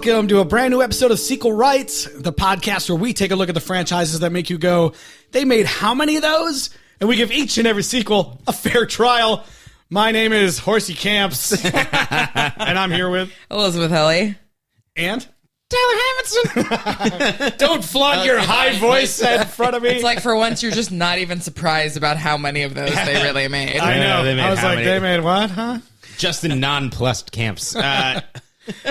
welcome to a brand new episode of Sequel Rights, the podcast where we take a look at the franchises that make you go, they made how many of those? And we give each and every sequel a fair trial. My name is Horsey Camps, and I'm here with Elizabeth Helly. And Tyler Hamilton. Don't flaunt your high voice in front of me. It's like for once you're just not even surpsurprised about how many of those they really made. I know. I was like, they made what, huh? Justin nonplussed Camps.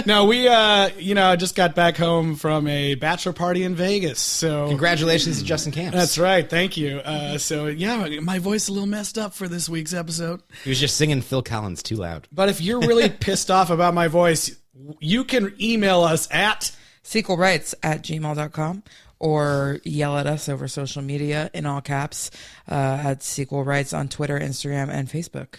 No, we, just got back home from a bachelor party in Vegas. So Congratulations to Justin Camps. That's right. Thank you. My voice is a little messed up for this week's episode. He was just singing Phil Collins too loud. But if you're really pissed off about my voice, you can email us at sequelrights@gmail.com or yell at us over social media in all caps at Sequel Rights on Twitter, Instagram, and Facebook.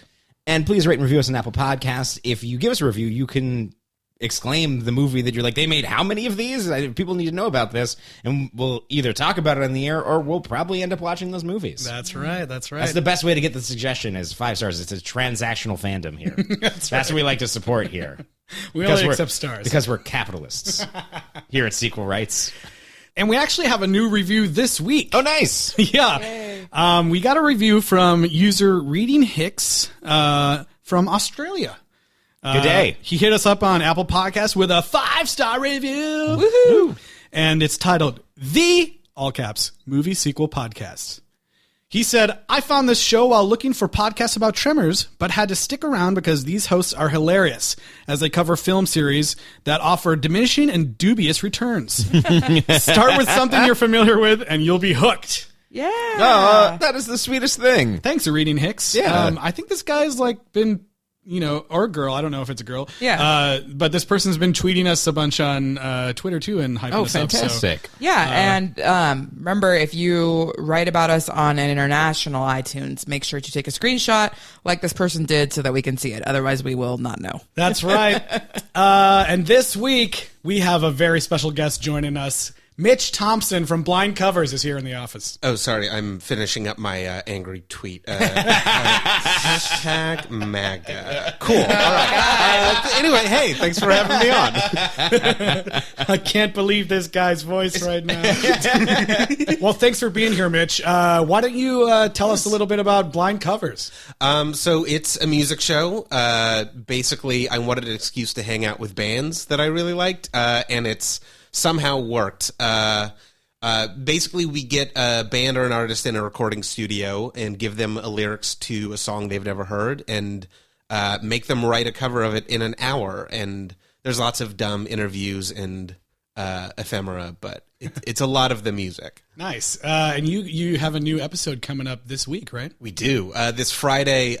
And please rate and review us on Apple Podcasts. If you give us a review, you can exclaim the movie that you're like, they made how many of these? People need to know about this. And we'll either talk about it on the air or we'll probably end up watching those movies. That's right. That's the best way to get the suggestion is 5 stars. It's a transactional fandom here. That's what we like to support here. We only accept stars. Because we're capitalists here at Sequel Rights. And we actually have a new review this week. Oh, nice. Yeah. We got a review from user Reading Hicks from Australia. Good day. He hit us up on Apple Podcasts with a 5-star review. Woohoo! And it's titled The, all caps, Movie Sequel Podcast. He said, I found this show while looking for podcasts about Tremors, but had to stick around because these hosts are hilarious as they cover film series that offer diminishing and dubious returns. Start with something you're familiar with and you'll be hooked. Yeah. Oh, that is the sweetest thing. Thanks for reading, Hicks. Yeah. I think this guy's been, or girl. I don't know if it's a girl. Yeah. But this person's been tweeting us a bunch on Twitter too and hyping us up. Fantastic. Yeah, and remember, if you write about us on an international iTunes, make sure to take a screenshot like this person did so that we can see it. Otherwise, we will not know. That's right. And this week, we have a very special guest joining us. Mitch Thompson from Blind Covers is here in the office. Oh, sorry. I'm finishing up my angry tweet. Hashtag MAGA. Cool. All right. Anyway, hey, thanks for having me on. I can't believe this guy's voice right now. Well, thanks for being here, Mitch. Why don't you tell us a little bit about Blind Covers? So it's a music show. Basically, I wanted an excuse to hang out with bands that I really liked, and it's somehow worked. Basically, we get a band or an artist in a recording studio and give them lyrics to a song they've never heard and make them write a cover of it in an hour. And there's lots of dumb interviews and ephemera, but it's a lot of the music. Nice. And you have a new episode coming up this week, right? We do. This Friday,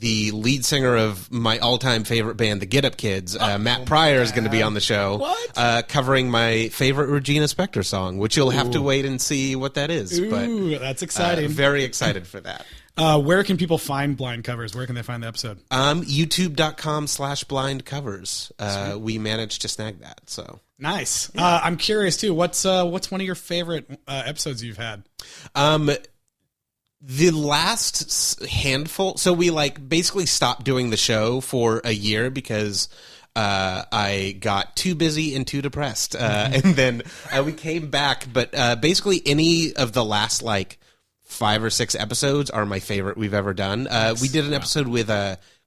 the lead singer of my all-time favorite band, the Get Up Kids, Matt Pryor, is going to be on the show. What? Covering my favorite Regina Spektor song, which you'll have to wait and see what that is. Ooh, that's exciting. Very excited for that. Where can people find Blind Covers? Where can they find the episode? YouTube.com/blindcovers. We managed to snag that, so. Nice. Yeah. I'm curious too. What's one of your favorite episodes you've had? The last handful. So we basically stopped doing the show for a year because I got too busy and too depressed, and then we came back. But basically, any of the last 5 or 6 episodes are my favorite we've ever done. We did an episode with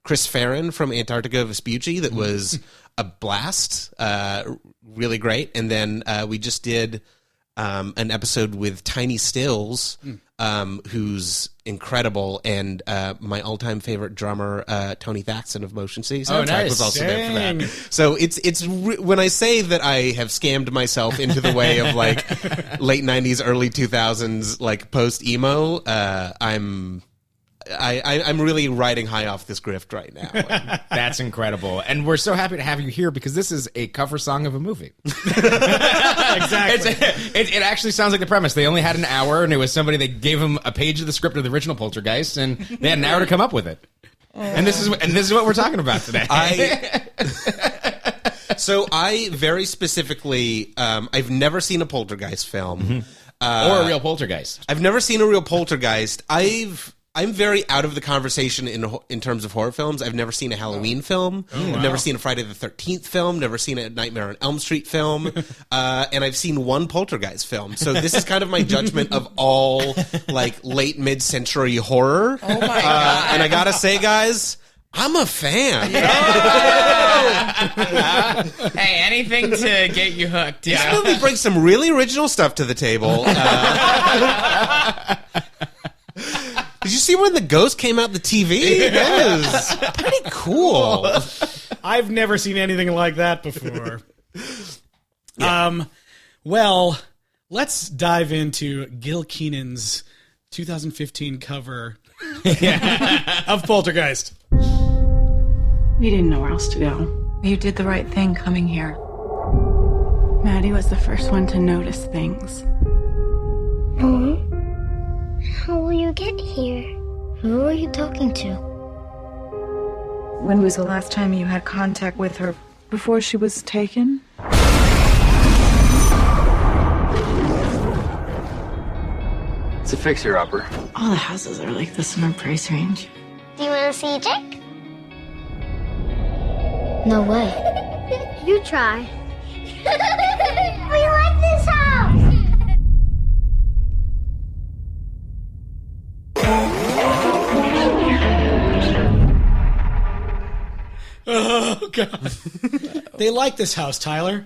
Chris Farron from Antarctica Vespucci that was a blast, really great. And then we just did an episode with Tiny Stills, who's incredible, and my all-time favorite drummer, Tony Thaxton of Motion City Soundtrack, nice. was also there for that. So it's when I say that I have scammed myself into the way of late 90s, early 2000s, post-emo, I'm really riding high off this grift right now. That's incredible. And we're so happy to have you here because this is a cover song of a movie. Exactly. It actually sounds like the premise. They only had an hour, and it was somebody, they gave them a page of the script of the original Poltergeist, and they had an hour to come up with it. And this is what we're talking about today. So I very specifically, I've never seen a Poltergeist film. Or a real Poltergeist. I've never seen a real Poltergeist. I'm very out of the conversation in terms of horror films. I've never seen a Halloween film. I've never seen a Friday the 13th film. Never seen a Nightmare on Elm Street film. And I've seen one Poltergeist film. So this is kind of my judgment of all like late mid-century horror. Oh my God. And I gotta say, guys, I'm a fan. Hey, anything to get you hooked. This movie brings some really original stuff to the table. Did you see when the ghost came out the TV? That was pretty cool. I've never seen anything like that before. Well, let's dive into Gil Keenan's 2015 cover of Poltergeist. We didn't know where else to go. You did the right thing coming here. Maddie was the first one to notice things. How will you get here? Who are you talking to? When was the last time you had contact with her? Before she was taken? It's a fixer-upper. All the houses are like this in our price range. Do you want to see Jack? No way. You try. We like this house! Oh, God. They like this house, Tyler.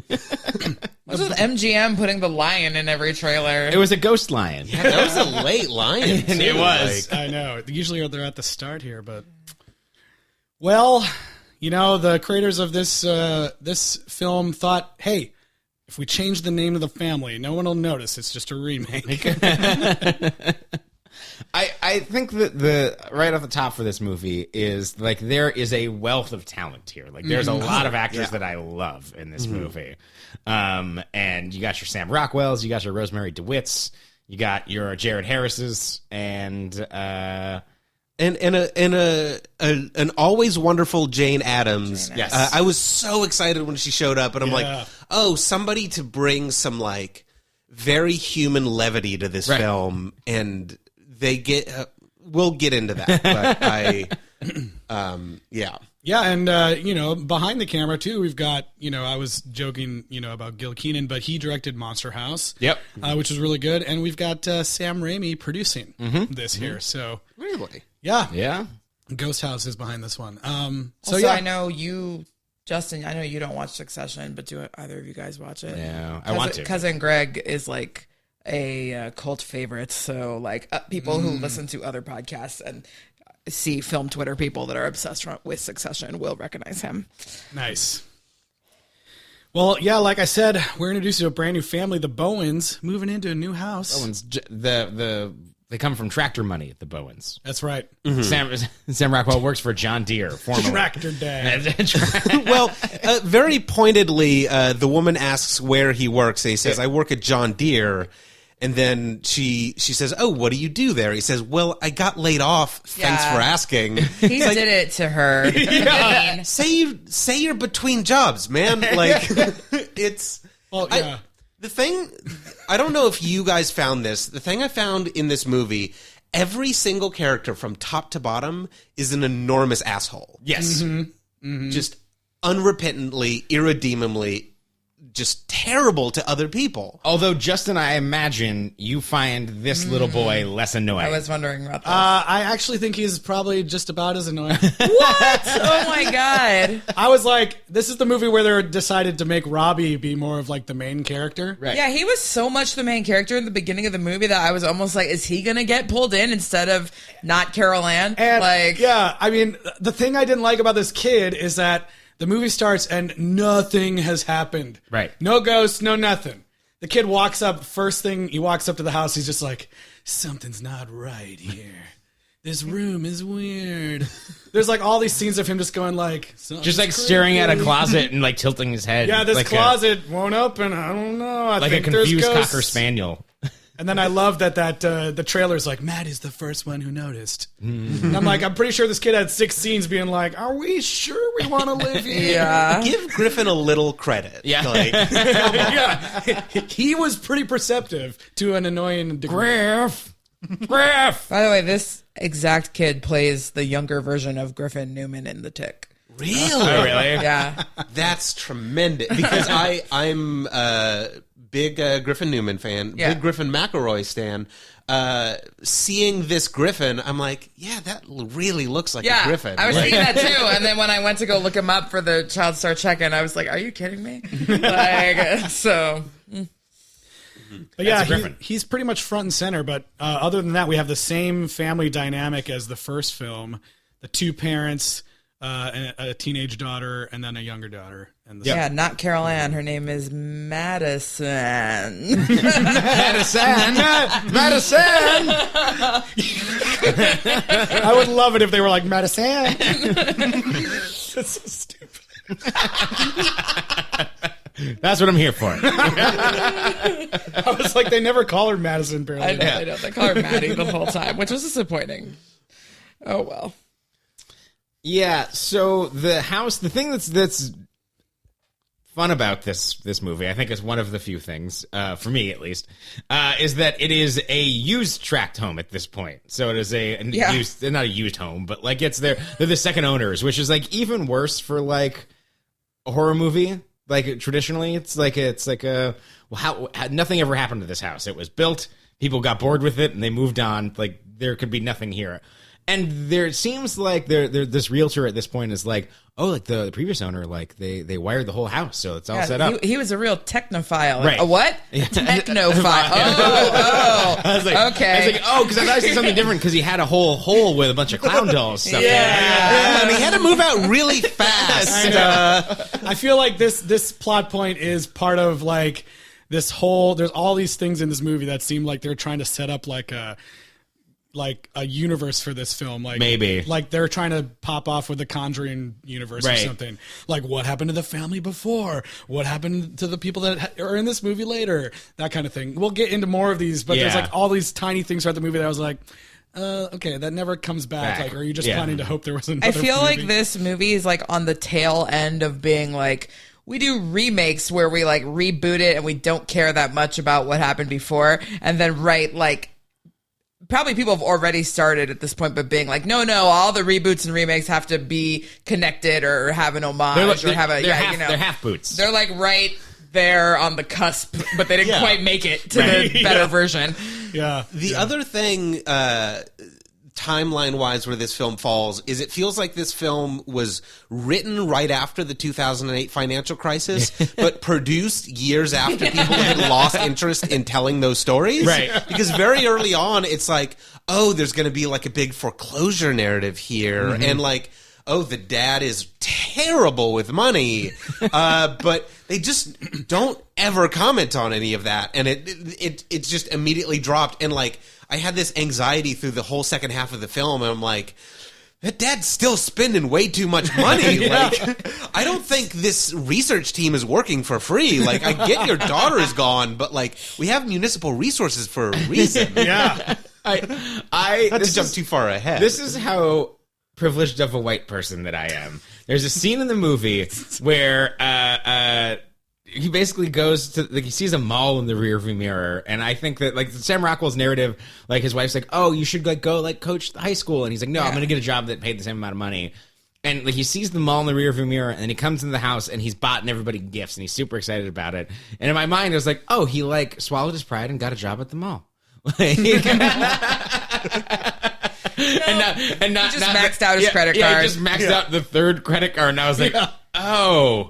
What's with MGM putting the lion in every trailer? It was a ghost lion. Yeah, that was a late lion. Too. It was. I know. Usually they're at the start here, but... Well, you know, the creators of this this film thought, hey, if we change the name of the family, no one will notice. It's just a remake. I think that the right off the top for this movie is like there is a wealth of talent here. Like there's a lot of actors that I love in this movie. And you got your Sam Rockwells, you got your Rosemarie DeWitts, you got your Jared Harris's, and an always wonderful Jane Addams. Yes. I was so excited when she showed up, and I'm like, oh, somebody to bring some like very human levity to this film, and they get. We'll get into that, but Yeah, and, you know, behind the camera, too, we've got, you know, I was joking, you know, about Gil Keenan, but he directed Monster House. Yep. Which was really good. And we've got Sam Raimi producing this here. So, really, yeah, Ghost House is behind this one. So I know you, Justin, I know you don't watch Succession, but do either of you guys watch it? Yeah, I want to. Cousin Greg is like a cult favorite. So, like, people who listen to other podcasts and see film Twitter people that are obsessed with Succession will recognize him. Nice. Well, yeah, like I said, we're introduced to a brand new family, the Bowens, moving into a new house. Bowens, they come from Tractor Money, the Bowens. That's right. Sam Rockwell works for John Deere, formerly. Tractor Dad. well, very pointedly, the woman asks where he works, and he says, "I work at John Deere." And then she says, "Oh, what do you do there?" He says, "Well, I got laid off. Thanks for asking." He did it to her. I mean, say you're between jobs, man. Like it's. Well, yeah. The thing, I don't know if you guys found this. The thing I found in this movie, every single character from top to bottom is an enormous asshole. Yes. Just unrepentantly, irredeemably. Just terrible to other people. Although, Justin, I imagine you find this little boy less annoying. I was wondering about that. I actually think he's probably just about as annoying. What? Oh my God. I was like, this is the movie where they decided to make Robbie be more of like the main character. Right. Yeah, he was so much the main character in the beginning of the movie that I was almost like, is he going to get pulled in instead of not Carol Ann? And like, yeah, I mean, the thing I didn't like about this kid is that the movie starts and nothing has happened. Right. No ghosts, no nothing. The kid walks up, first thing he walks up to the house, he's just like, something's not right here. This room is weird. There's like all these scenes of him just going like... Just like staring at a closet and like tilting his head. Yeah, this like closet won't open. I don't know. I like think a confused there's ghosts. Cocker Spaniel. And then I love that the trailer's like, Matt is the first one who noticed. And I'm like, I'm pretty sure this kid had 6 scenes being like, are we sure we want to live here? yeah. Give Griffin a little credit. Yeah. Like, Yeah. He was pretty perceptive to an annoying degree. Griff. Griff! By the way, this exact kid plays the younger version of Griffin Newman in The Tick. Really? Oh, really? Yeah. That's tremendous. Because I'm a big Griffin Newman fan, Yeah. big Griffin McElroy stan. Seeing this Griffin, I'm like, yeah, that really looks like a Griffin. I was thinking that too. And then when I went to go look him up for the Child Star check-in, I was like, are you kidding me? So... But yeah, he's pretty much front and center. But other than that, we have the same family dynamic as the first film. The two parents, and a teenage daughter, and then a younger daughter. And yeah, not Carol Ann. Her name is Madison. Madison! I would love it if they were like, Madison. That's so stupid. That's what I'm here for. I was like, they never call her Madison, barely. I know. They call her Maddie the whole time, which was disappointing. Oh, well. Yeah, so the house, the thing that's fun about this movie, I think is one of the few things, for me at least, is that it is a used tract home at this point. So it is used, not a used home, but like they're the second owners, which is like even worse for like a horror movie. Like traditionally, it's like how nothing ever happened to this house. It was built, people got bored with it, and they moved on. Like there could be nothing here. And it seems like this realtor at this point is like, oh, like the previous owner, like they wired the whole house, so it's all set up. He was a real technophile. Right. A what? Technophile. Oh, I was like, okay. Because I thought I said something different because he had a whole hole with a bunch of clown dolls stuff. Yeah, and he had to move out really fast. I feel like this plot point is part of like this whole. There's all these things in this movie that seem like they're trying to set up like a universe for this film, like maybe like they're trying to pop off with the Conjuring universe or something. Like what happened to the family before? What happened to the people that are in this movie later? That kind of thing. We'll get into more of these, but there's like all these tiny things throughout the movie that I was like, okay, that never comes back. Like, are you just planning to hope there was another? I feel movie? like this movie is like on the tail end of being like, we do remakes where we like reboot it and we don't care that much about what happened before, and then like. Probably people have already started at this point, but being like, no, all the reboots and remakes have to be connected or have an homage they're half boots. They're like right there on the cusp, but they didn't quite make it to the better version. Yeah. The other thing, timeline-wise, where this film falls is it feels like this film was written right after the 2008 financial crisis, but produced years after people had lost interest in telling those stories. Right. Because very early on, it's like, oh, there's going to be like a big foreclosure narrative here, and like, oh, the dad is terrible with money, but they just don't ever comment on any of that, and it's just immediately dropped, and like, I had this anxiety through the whole second half of the film, and I'm like, that dad's still spending way too much money. Like, I don't think this research team is working for free. Like, I get your daughter is gone, but like, we have municipal resources for a reason. Yeah. Not to jump too far ahead. This is how privileged of a white person that I am. There's a scene in the movie where he basically goes to, like, he sees a mall in the rearview mirror, and I think that, like, Sam Rockwell's narrative, like, his wife's like, oh, you should, like, go, like, coach the high school, and he's like, no, I'm going to get a job that paid the same amount of money. And, like, he sees the mall in the rearview mirror, and then he comes into the house, and he's bought everybody gifts, and he's super excited about it. And in my mind, I was like, oh, he, like, swallowed his pride and got a job at the mall. Like, He just maxed out his credit card. Yeah, he just maxed out the third credit card, and I was like, oh,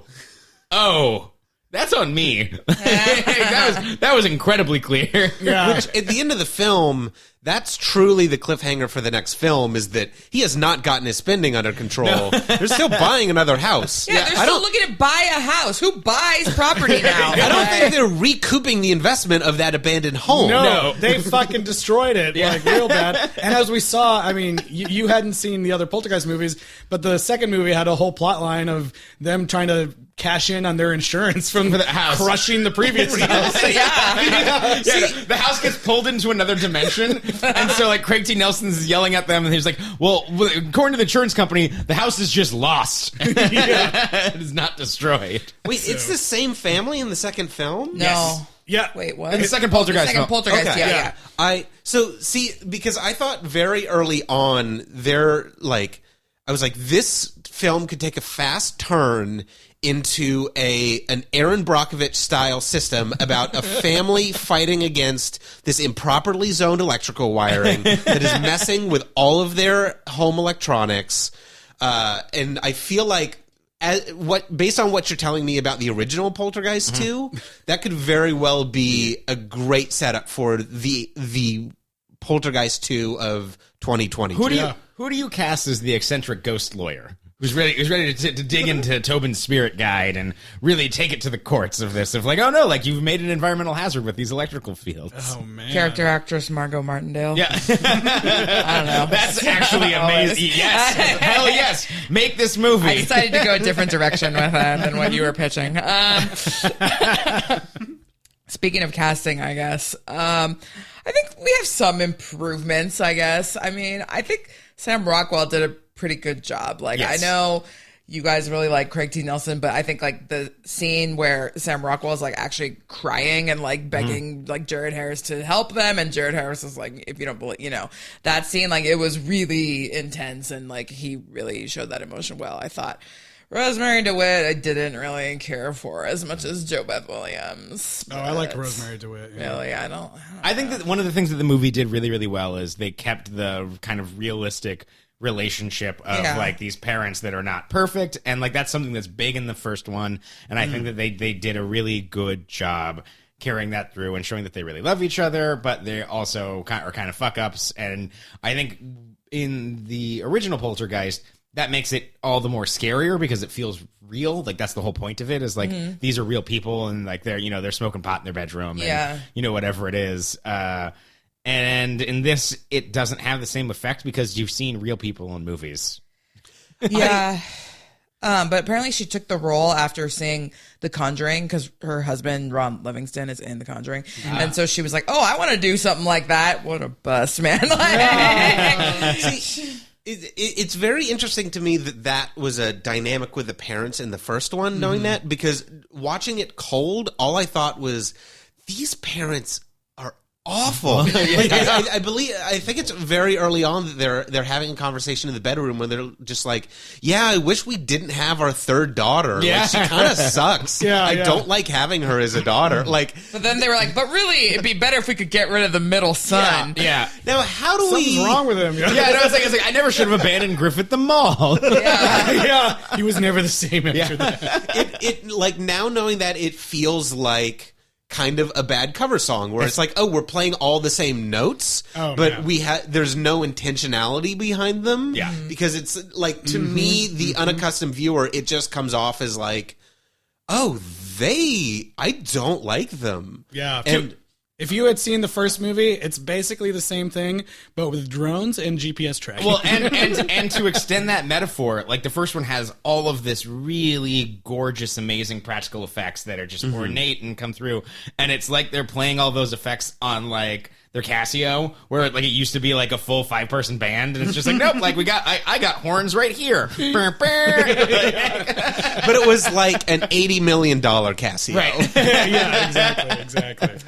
that's on me. that was incredibly clear. Yeah. Which, at the end of the film, that's truly the cliffhanger for the next film, is that he has not gotten his spending under control. They're still buying another house. Yeah, they're still looking to buy a house. Who buys property now? I don't think they're recouping the investment of that abandoned home. No, they fucking destroyed it, like, real bad. And as we saw, I mean, you hadn't seen the other Poltergeist movies, but the second movie had a whole plot line of them trying to cash in on their insurance from the house, crushing the previous house. The house gets pulled into another dimension, and so, like, Craig T. Nelson is yelling at them, and he's like, well, according to the insurance company, the house is just lost. It is not destroyed. Wait, it's the same family in the second film? No. Yeah. Wait, what? In the second Poltergeist. The second Poltergeist, Okay. yeah. Because I thought very early on, I was like, this film could take a fast turn into an Aaron Brockovich style system about a family fighting against this improperly zoned electrical wiring that is messing with all of their home electronics. And I feel like, based on what you're telling me about the original Poltergeist 2, that could very well be a great setup for the Poltergeist 2 of 2022. Who do you cast as the eccentric ghost lawyer who's ready to dig into Tobin's spirit guide and really take it to the courts of this? Of like, oh no, like you've made an environmental hazard with these electrical fields. Oh man. Character actress Margot Martindale. Yeah. I don't know. That's actually amazing. Yes. Hell yes. Make this movie. I decided to go a different direction with that than what you were pitching. Speaking of casting, I guess, I think we have some improvements, I guess. I mean, I think Sam Rockwell did a pretty good job. Like, Yes. I know you guys really like Craig T. Nelson, but I think like the scene where Sam Rockwell is like actually crying and like begging like Jared Harris to help them, and Jared Harris is like, if you don't believe, that scene, like it was really intense, and like he really showed that emotion well, I thought. Rosemarie DeWitt, I didn't really care for as much as Joe Beth Williams. Oh, I like Rosemarie DeWitt. Yeah. Really, I don't I think that one of the things that the movie did really, really well is they kept the kind of realistic relationship of like these parents that are not perfect, and like that's something that's big in the first one, and I think that they did a really good job carrying that through and showing that they really love each other, but they also are kind of fuck ups. And I think in the original Poltergeist, that makes it all the more scarier because it feels real. Like that's the whole point of it, is like these are real people, and like they're smoking pot in their bedroom, and whatever it is. And in this, it doesn't have the same effect because you've seen real people in movies. Yeah. But apparently she took the role after seeing The Conjuring, because her husband, Ron Livingston, is in The Conjuring. And so she was like, oh, I want to do something like that. What a bust, man. See, it's very interesting to me that was a dynamic with the parents in the first one, knowing that, because watching it cold, all I thought was, these parents are awful. I think it's very early on that they're having a conversation in the bedroom where they're just like, yeah, I wish we didn't have our third daughter. Yeah. Like, she kind of sucks. I don't like having her as a daughter. Like, but then they were like, but really, it'd be better if we could get rid of the middle son. Yeah. now how do Something's wrong with him. Yeah, and I was like, I never should have abandoned Griffith the Mall. Yeah. He was never the same after that. it like, now knowing that, it feels like kind of a bad cover song where it's like, oh, we're playing all the same notes, but there's no intentionality behind them. Yeah. Because it's like, to me, the unaccustomed viewer, it just comes off as like, oh, I don't like them. Yeah. And If you had seen the first movie, it's basically the same thing, but with drones and GPS tracking. Well, and to extend that metaphor, like the first one has all of this really gorgeous, amazing practical effects that are just ornate and come through, and it's like they're playing all those effects on like their Casio, where like it used to be like a full 5-person band, and it's just like, nope, like I got horns right here, but it was like an $80 million Casio. right? Yeah, exactly.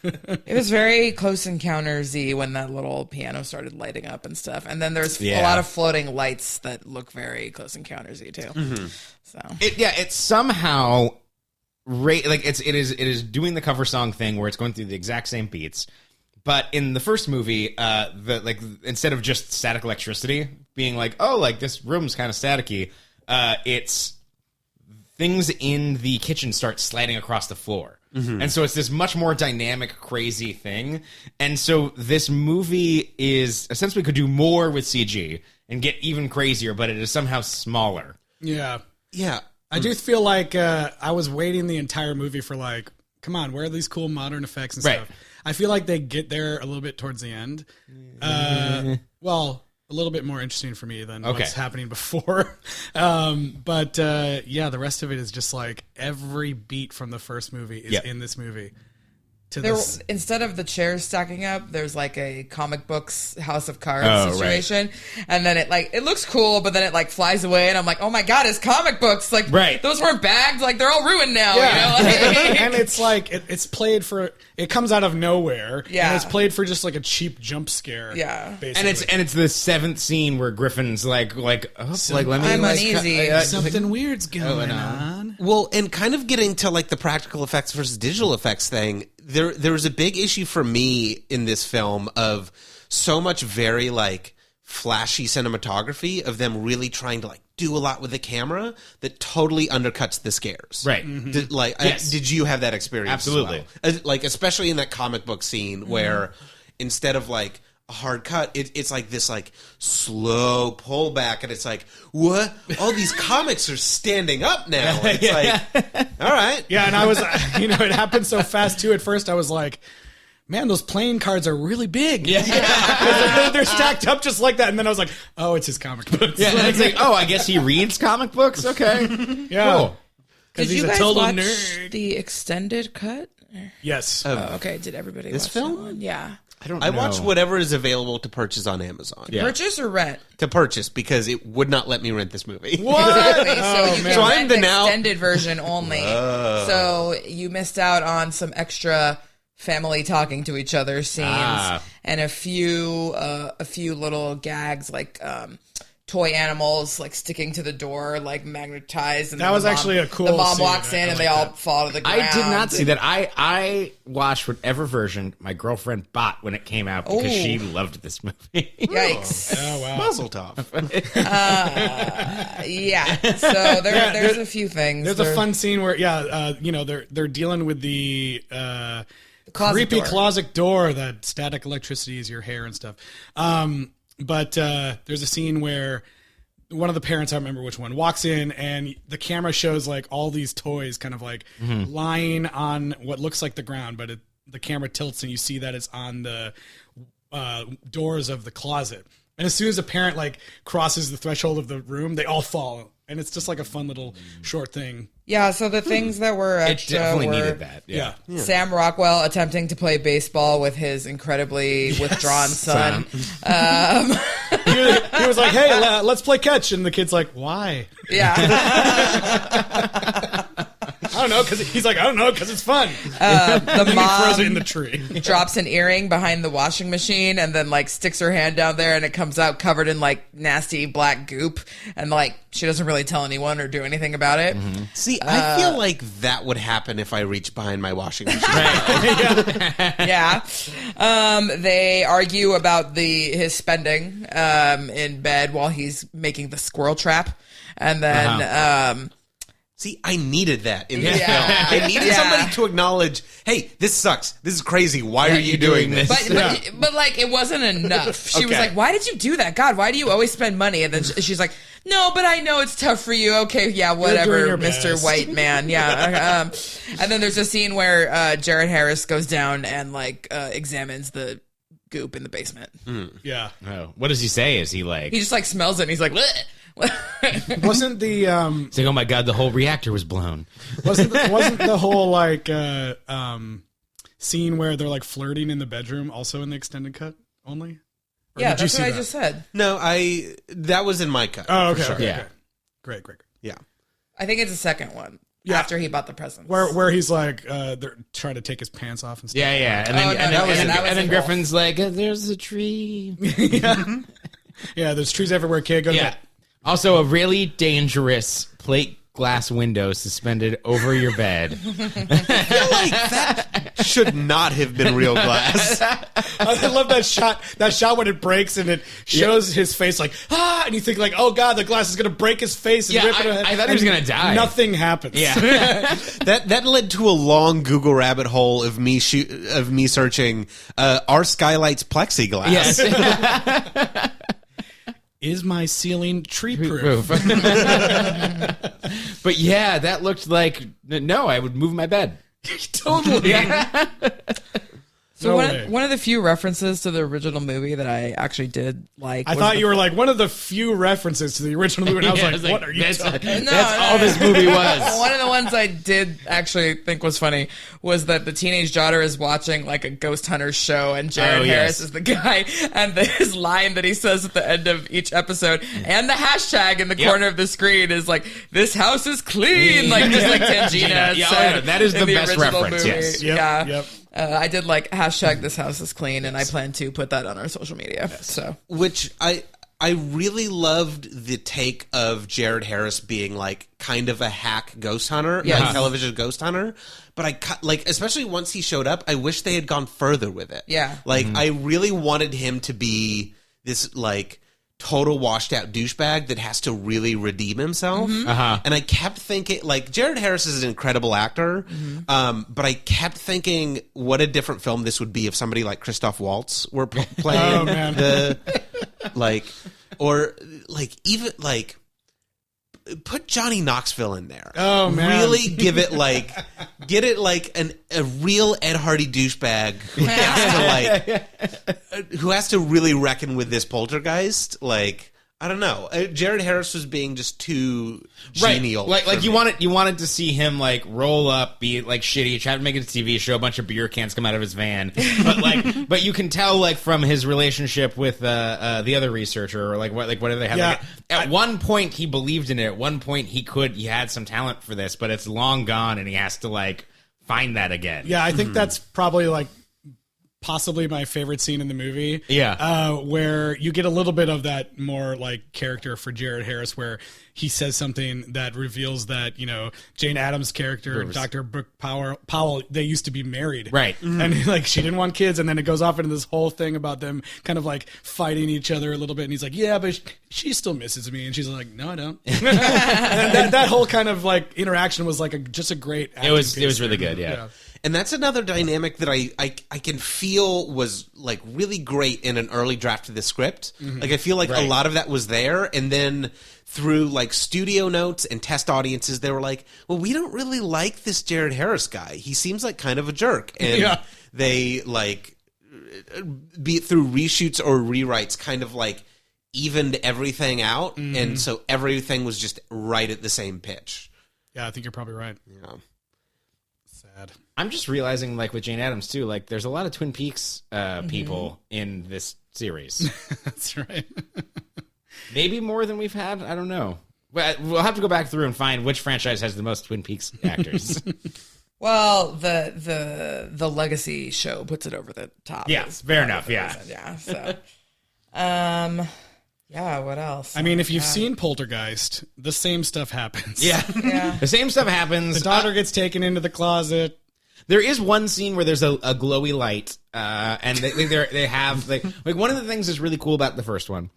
It was very Close Encounters-y when that little piano started lighting up and stuff. And then there's a lot of floating lights that look very Close Encounters-y too. So It's somehow it is doing the cover song thing where it's going through the exact same beats. But in the first movie, instead of just static electricity being like, oh, like this room's kind of staticky, it's things in the kitchen start sliding across the floor. And so it's this much more dynamic, crazy thing. And so this movie is essentially could do more with CG and get even crazier, but it is somehow smaller. Yeah. Yeah. I do feel like I was waiting the entire movie for like, come on, where are these cool modern effects and stuff? I feel like they get there a little bit towards the end. Well, a little bit more interesting for me than what's happening before. But the rest of it is just like every beat from the first movie is in this movie. to There, this. instead of the chairs stacking up, there's like a comic books House of Cards Oh, situation, and then it looks cool, but then it like flies away, and I'm like, oh my god, it's comic books! Like, Right. those weren't bagged, like they're all ruined now. Yeah. You know? Like, And it's like it's played for. It comes out of nowhere. Yeah. And it's played for just like a cheap jump scare. Yeah. Basically. And it's the 7th scene where Griffin's like let me. I'm like, uneasy. something weird's going on. Well, and kind of getting to like the practical effects versus digital effects thing, there was a big issue for me in this film of so much very like flashy cinematography of them really trying to like do a lot with the camera that totally undercuts the scares. Right. Did, Yes. did you have that experience? Absolutely. As well? Like especially in that comic book scene where instead of like a hard cut, it's like this like slow pullback, and it's like, what? All these comics are standing up now. And it's like, all right. Yeah, and I was, it happened so fast too. At first, I was like, man, those playing cards are really big. Yeah. They're stacked up just like that. And then I was like, oh, it's his comic books. Yeah, and it's like, oh, I guess he reads comic books. Okay, Yeah. cool. Did he's you a guys total watch nerd. the extended cut? Yes. Oh, okay. Did everybody This watch film? that one? Yeah. I watch whatever is available to purchase on Amazon. Yeah. Purchase or rent? To purchase, because it would not let me rent this movie. Exactly. So you can So I'm rent the the now- extended version only. So you missed out on some extra family talking to each other scenes and a few little gags like toy animals like sticking to the door like magnetized. And That then was the mom- actually a cool The mom scene. walks in I and like they all that. fall to the ground. I did not see that. I watched whatever version my girlfriend bought when it came out because she loved this movie. Yikes. Oh, wow. Muzzle top. Yeah. So there's a few things. There's a fun scene where, they're dealing with the closet creepy door. closet door that static electricity is your hair and stuff. But there's a scene where one of the parents, I don't remember which one, walks in and the camera shows like all these toys kind of like lying on what looks like the ground, but the camera tilts and you see that it's on the doors of the closet. And as soon as a parent like crosses the threshold of the room, they all fall. And it's just like a fun little short thing. Yeah, so the things that were It extra definitely were needed that. Yeah. Sam Rockwell attempting to play baseball with his incredibly withdrawn son. He was like, hey, let's play catch. And the kid's like, why? Yeah. I don't know, because he's like, I don't know, because it's fun. The And he throws it in mom the tree. drops an earring behind the washing machine and then like sticks her hand down there and it comes out covered in like nasty black goop and like she doesn't really tell anyone or do anything about it. See, I feel like that would happen if I reached behind my washing machine. Yeah. They argue about his spending in bed while he's making the squirrel trap. And then See, I needed that in this Yeah. film. I needed Yeah. somebody to acknowledge, hey, this sucks. This is crazy. Why are you doing this? But like it wasn't enough. She was Okay. like, "Why did you do that? God, why do you always spend money?" And then she's like, "No, but I know it's tough for you. Okay, yeah, doing whatever, your Mr. best." White Man." Yeah. And then there's a scene where Jared Harris goes down and like examines the goop in the basement. Yeah. Oh, what does he say? Is he like? He just like smells it and he's like, "Bleh." Wasn't the He's like, oh my god, the whole reactor was blown. wasn't the whole like scene where they're like flirting in the bedroom also in the extended cut only? Or Yeah, did you that's see what I that? just said. No, that was in my cut. Oh, for okay. sure. Okay, Yeah. okay. Great. Yeah. I think it's the second one. Yeah. After he bought the presents. Where he's like they're trying to take his pants off and stuff. Yeah. And then, Oh, no, and no, then, that was and then in Griffin's like, there's a tree. Yeah, there's trees everywhere, kid. Go to Yeah. bed. Also, a really dangerous plate glass window suspended over your bed. I feel like that should not have been real glass. I love that shot. That shot when it breaks and it shows his face like and you think like, oh god, the glass is gonna break his face and Yeah, rip it. I thought he was and gonna die. Nothing happens. Yeah. That led to a long Google rabbit hole of me searching are skylights plexiglass. Yes. Is my ceiling tree proof? But yeah, that looked like, no, I would move my bed. Totally. So No way. One of the few references to the original movie that I actually did like. I thought you were like one of the few references to the original movie, and I was like, what are you talking about? That's all this movie was. One of the ones I did actually think was funny was that the teenage daughter is watching like a ghost hunter show, and Jared Harris is the guy, and his line that he says at the end of each episode, and the hashtag in the corner of the screen is like, "This house is clean," like just like Tangina said. That is the best original reference. movie. Yes. Yep. I did like hashtag "This house is clean," and I plan to put that on our social media. So, which I really loved the take of Jared Harris being like kind of a hack ghost hunter, like television ghost hunter. But especially once he showed up, I wish they had gone further with it. Yeah, like I really wanted him to be this like total washed out douchebag that has to really redeem himself. And I kept thinking, like, Jared Harris is an incredible actor, but I kept thinking what a different film this would be if somebody like Christoph Waltz were playing even put Johnny Knoxville in there. Oh man, really get it like a real Ed Hardy douchebag who has to really reckon with this poltergeist. Like, I don't know. Jared Harris was being just too genial. Like you wanted to see him like roll up, be like shitty, try to make it a TV show, a bunch of beer cans come out of his van. But you can tell like from his relationship with the other researcher, or what do they have? Yeah. Like, at one point he believed in it. At one point he had some talent for this, but it's long gone, and he has to like find that again. Yeah, I think that's probably like possibly my favorite scene in the movie. Yeah. Where you get a little bit of that more like character for Jared Harris, where he says something that reveals that, Jane Addams' character, Dr. Brooke Powell, they used to be married. Right. And like she didn't want kids, and then it goes off into this whole thing about them kind of like fighting each other a little bit, and he's like, yeah, but she still misses me, and she's like, no, I don't. And that whole kind of like interaction was like just a great acting piece. It was really good, yeah. And that's another dynamic that I can feel was like really great in an early draft of the script. Like I feel like a lot of that was there, and then through like studio notes and test audiences, they were like, well, we don't really like this Jared Harris guy. He seems like kind of a jerk. And they like, be it through reshoots or rewrites, kind of like evened everything out. And so everything was just right at the same pitch. Yeah, I think you're probably right. Yeah. Sad. I'm just realizing, like with Jane Addams too, like there's a lot of Twin Peaks people in this series. That's right. Maybe more than we've had. I don't know. But we'll have to go back through and find which franchise has the most Twin Peaks actors. Well, the Legacy show puts it over the top. Yeah, fair enough. Yeah. Yeah. So, yeah. What else? I mean, if you've seen Poltergeist, the same stuff happens. Yeah. The same stuff happens. The daughter gets taken into the closet. There is one scene where there's a glowy light, and they have like one of the things that's really cool about the first one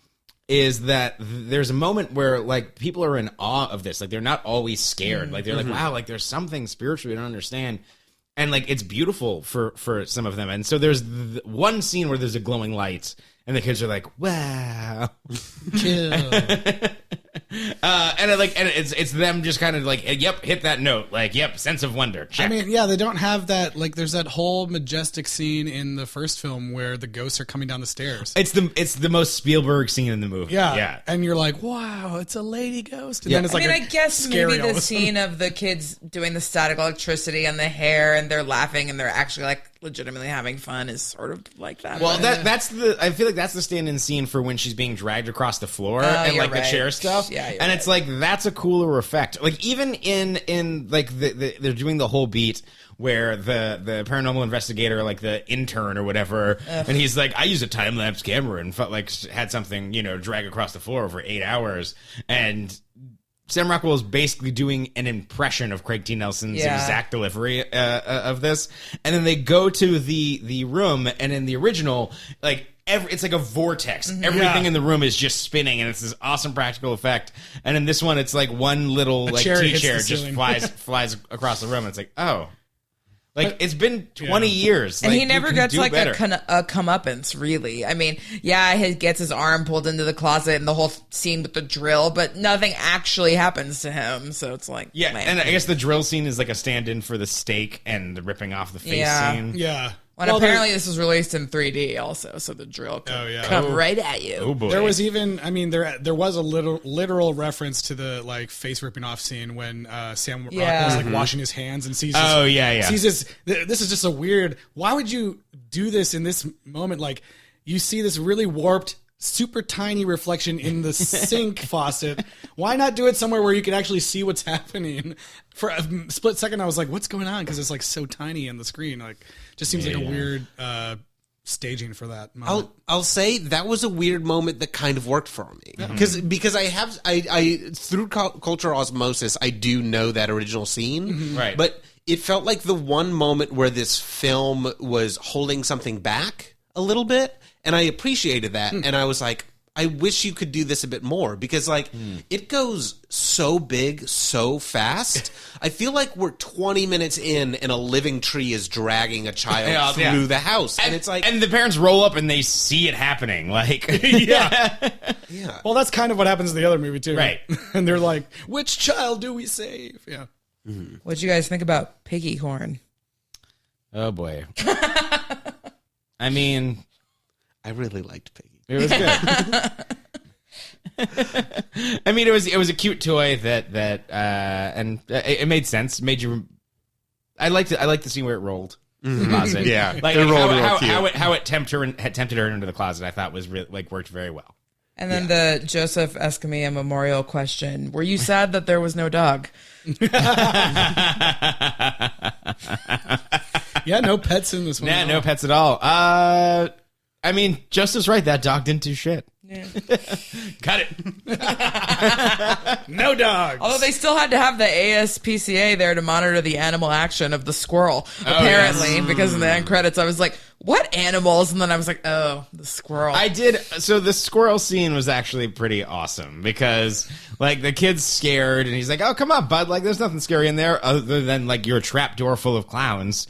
is that there's a moment where like people are in awe of this, like they're not always scared, like they're like, wow, like there's something spiritual we don't understand, and like it's beautiful for some of them. And so there's one scene where there's a glowing light, and the kids are like, wow, chill. And it's them just kind of like, yep, hit that note, like, yep, sense of wonder. Check. I mean, yeah, they don't have that. Like, there's that whole majestic scene in the first film where the ghosts are coming down the stairs. It's the most Spielberg scene in the movie. Yeah, and you're like, wow, it's a lady ghost. And then it's like, I guess maybe the scene of the kids doing the static electricity and the hair, and they're laughing, and they're actually like legitimately having fun is sort of like that. Well, I feel like that's the stand-in scene for when she's being dragged across the floor and like the chair stuff. Yeah, and it's like that's a cooler effect. Like even in like they're doing the whole beat where the paranormal investigator, like the intern or whatever, and he's like, I use a time lapse camera and felt like had something drag across the floor over 8 hours, and Sam Rockwell is basically doing an impression of Craig T. Nelson's exact delivery of this, and then they go to the room, and in the original, like it's like a vortex. Everything in the room is just spinning, and it's this awesome practical effect. And in this one, it's like one little like T-chair just flies across the room, and it's like, oh. Like, it's been 20 years. And like, he never gets, like, a comeuppance, really. I mean, he gets his arm pulled into the closet and the whole scene with the drill, but nothing actually happens to him, so it's like... Yeah, man. And I guess the drill scene is, like, a stand-in for the stake and the ripping off the face scene. Yeah. And apparently this was released in 3D also, so the drill could come right at you. Oh boy. There was even, I mean, there was a literal reference to the like face ripping off scene when Sam Rockwell's like washing his hands and sees. Sees this. This is just a weird. Why would you do this in this moment? Like, you see this really warped, super tiny reflection in the sink faucet. Why not do it somewhere where you can actually see what's happening? For a split second, I was like, "What's going on?" Because it's like so tiny on the screen. Like, just seems like a weird staging for that moment. I'll say that was a weird moment that kind of worked for me because I through cultural osmosis I do know that original scene, right? But it felt like the one moment where this film was holding something back a little bit. And I appreciated that. And I was like, I wish you could do this a bit more because, like, it goes so big, so fast. I feel like we're 20 minutes in and a living tree is dragging a child through the house. And it's like... And the parents roll up and they see it happening. Like, yeah. Well, that's kind of what happens in the other movie, too. Right. And they're like, which child do we save? Yeah. What'd you guys think about Piggy Horn? oh boy. I mean... I really liked Piggy. It was good. I mean, it was a cute toy that and it made sense. It made you. I liked the scene where it rolled. In the closet. Yeah, like it rolled real cute. how it tempted her into the closet. I thought was really, like, worked very well. And then the Joseph Escamilla memorial question: were you sad that there was no dog? Yeah, no pets in this one. Yeah, no pets at all. I mean, Joseph's right. That dog didn't do shit. Yeah. Cut it. No dogs. Although they still had to have the ASPCA there to monitor the animal action of the squirrel, apparently, because in the end credits I was like, what animals? And then I was like, oh, the squirrel. I did. So the squirrel scene was actually pretty awesome because, like, the kid's scared and he's like, oh, come on, bud. Like, there's nothing scary in there other than, like, your trap door full of clowns.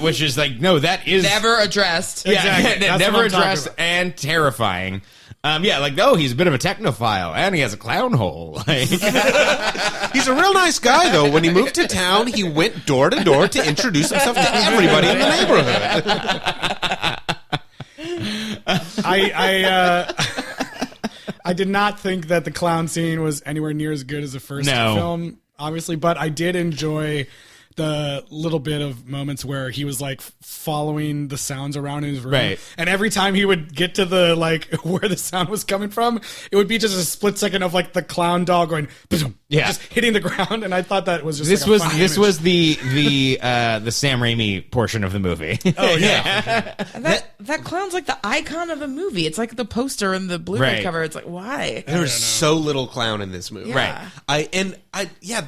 Which is like, no, that is never addressed. Yeah, exactly. never addressed and terrifying. Yeah, like, oh, he's a bit of a technophile, and he has a clown hole. Like, he's a real nice guy, though. When he moved to town, he went door to door to introduce himself to everybody in the neighborhood. I did not think that the clown scene was anywhere near as good as the first film, obviously, but I did enjoy the little bit of moments where he was like following the sounds around in his room. Right. And every time he would get to the like where the sound was coming from, it would be just a split second of like the clown dog going just hitting the ground. And I thought that was just this was the Sam Raimi portion of the movie. Oh yeah. And that clown's like the icon of the movie. It's like the poster and the Blu-ray cover. It's like, why? There's so little clown in this movie. Yeah. Right.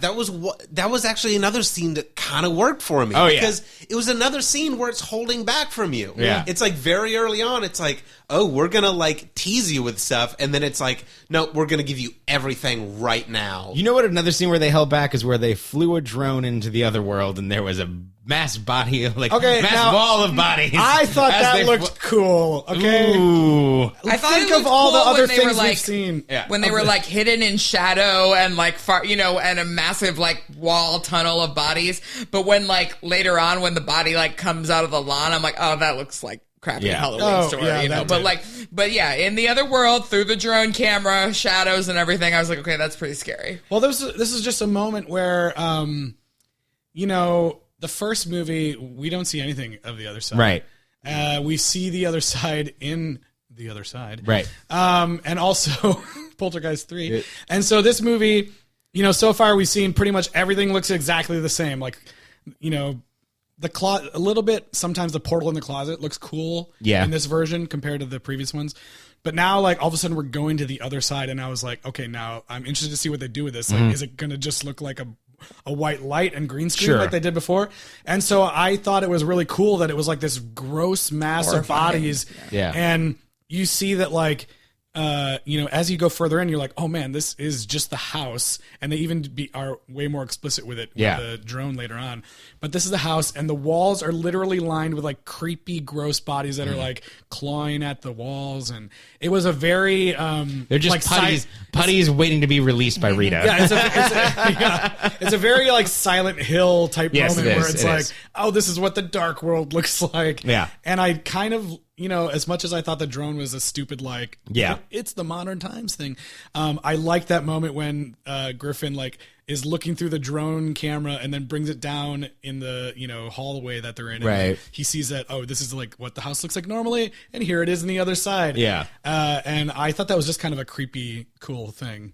That was actually another scene that kind of worked for me. Oh, yeah. Because it was another scene where it's holding back from you. Yeah. It's like very early on, it's like, oh, we're going to like tease you with stuff. And then it's like, no, we're going to give you everything right now. You know what? Another scene where they held back is where they flew a drone into the other world and there was a mass body, mass wall of bodies. I thought that looked cool. Okay. Ooh. I thought Think it of all cool the other when they were things like, we've seen. Yeah. when they were like hidden in shadow and like far, and a massive like wall tunnel of bodies. But when like later on when the body like comes out of the lawn, I'm like, oh, that looks like crappy Halloween story, But yeah, in the other world, through the drone camera, shadows and everything, I was like, okay, that's pretty scary. Well, this is just a moment where, the first movie, we don't see anything of the other side. Right. We see the other side in the other side. Right. And also Poltergeist 3. And so this movie, so far we've seen pretty much everything looks exactly the same. Like, the closet, a little bit, sometimes the portal in the closet looks cool in this version compared to the previous ones. But now, like, all of a sudden we're going to the other side, and I was like, okay, now I'm interested to see what they do with this. Like, is it going to just look like a white light and green screen like they did before? And so I thought it was really cool that it was like this gross mass of bodies. Yeah. And you see that, like, as you go further in, you're like, oh man, this is just the house. And they even are way more explicit with it with the drone later on. But this is the house, and the walls are literally lined with like creepy, gross bodies that are like clawing at the walls. And it was a very they're just like putties waiting to be released by Rita. Yeah, it's a very like Silent Hill type moment where it's like, is. oh, this is what the dark world looks like. Yeah. And I kind of, as much as I thought the drone was a stupid, like, it's the modern times thing. I like that moment when Griffin like is looking through the drone camera and then brings it down in the, hallway that they're in. And right. he sees that, oh, this is like what the house looks like normally. And here it is on the other side. Yeah. And I thought that was just kind of a creepy, cool thing.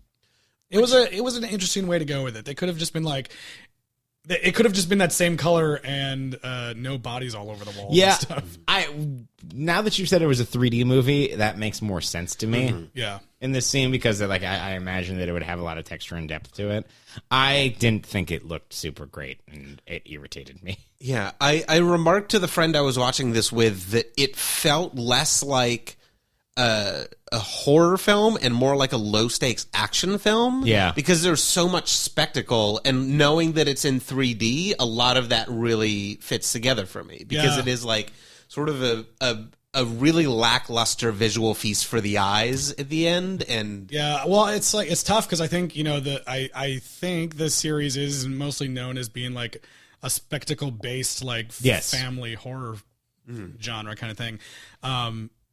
It was an interesting way to go with it. They could have just been like, it could have just been that same color and no bodies all over the walls. Yeah, and stuff. Now that you said it was a 3D movie, that makes more sense to me. Mm-hmm. Yeah, in this scene because like I imagine that it would have a lot of texture and depth to it. I didn't think it looked super great, and it irritated me. Yeah, I remarked to the friend I was watching this with that it felt less like a horror film and more like a low stakes action film. Yeah. Because there's so much spectacle, and knowing that it's in 3D, a lot of that really fits together for me because it is like sort of a really lackluster visual feast for the eyes at the end. And well, it's like, it's tough because I think, I think this series is mostly known as being like a spectacle based, like family horror genre kind of thing.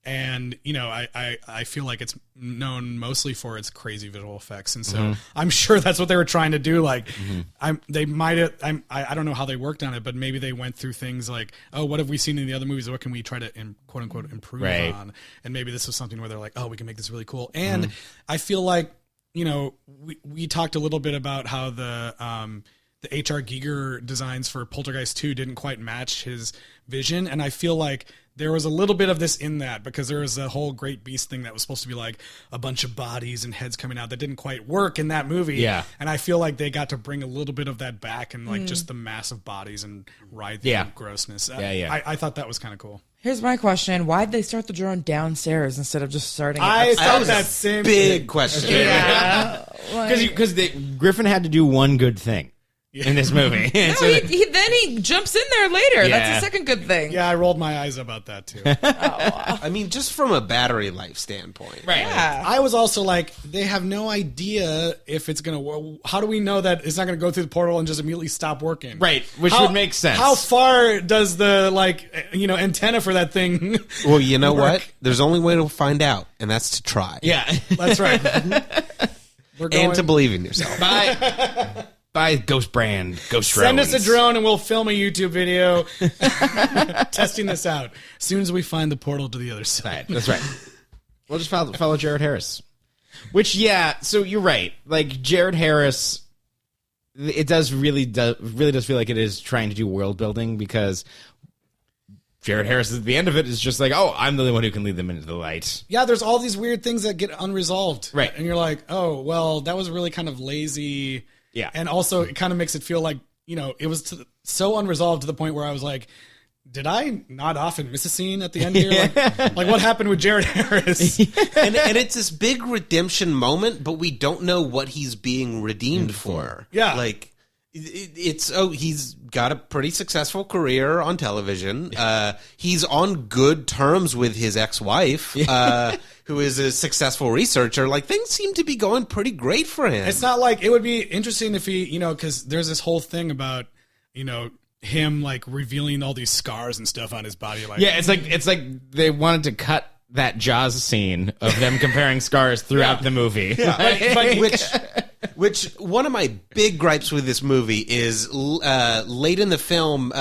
And, I feel like it's known mostly for its crazy visual effects. And so I'm sure that's what they were trying to do. Like, I don't know how they worked on it, but maybe they went through things like, oh, what have we seen in the other movies? What can we try to, quote unquote, improve on? And maybe this was something where they're like, oh, we can make this really cool. And I feel like, we talked a little bit about how the H.R. Giger designs for Poltergeist 2 didn't quite match his vision. And I feel like there was a little bit of this in that because there was a whole Great Beast thing that was supposed to be like a bunch of bodies and heads coming out that didn't quite work in that movie. Yeah. And I feel like they got to bring a little bit of that back and like just the massive bodies and writhing grossness. I thought that was kind of cool. Here's my question. Why'd they start the drone downstairs instead of just starting I upstairs? thought that same big question. Yeah. Because Griffin had to do one good thing in this movie. No, then he jumps in there later. Yeah. That's the second good thing. Yeah, I rolled my eyes about that too. I mean, just from a battery life standpoint. Right. Yeah. I was also like, they have no idea if it's going to, how do we know that it's not going to go through the portal and just immediately stop working? Right, which would make sense. How far does the, antenna for that thing Well, you know work? what? There's only way to find out, and that's to try. Yeah. That's right. We're going, And to believe in yourself. Buy Ghost Brand, Ghost send drones. us a drone and we'll film a YouTube video testing this out as soon as we find the portal to the other side. That's right. We'll just follow Jared Harris. Which, so you're right. Like, Jared Harris, it really does feel like it is trying to do world building because Jared Harris at the end of it is just like, oh, I'm the only one who can lead them into the light. Yeah, there's all these weird things that get unresolved. Right. And you're like, oh, well, that was really kind of lazy. Yeah. And also, it kind of makes it feel like, it was so unresolved to the point where I was like, did I nod off and miss a scene at the end here? Like what happened with Jared Harris? and it's this big redemption moment, but we don't know what he's being redeemed for. Yeah. Like, he's got a pretty successful career on television. He's on good terms with his ex-wife, who is a successful researcher. Like, things seem to be going pretty great for him. It's not like, it would be interesting if he, because there's this whole thing about, him like revealing all these scars and stuff on his body. Like, yeah, it's like they wanted to cut that Jaws scene of them comparing scars throughout the movie. Yeah. Which one of my big gripes with this movie is late in the film,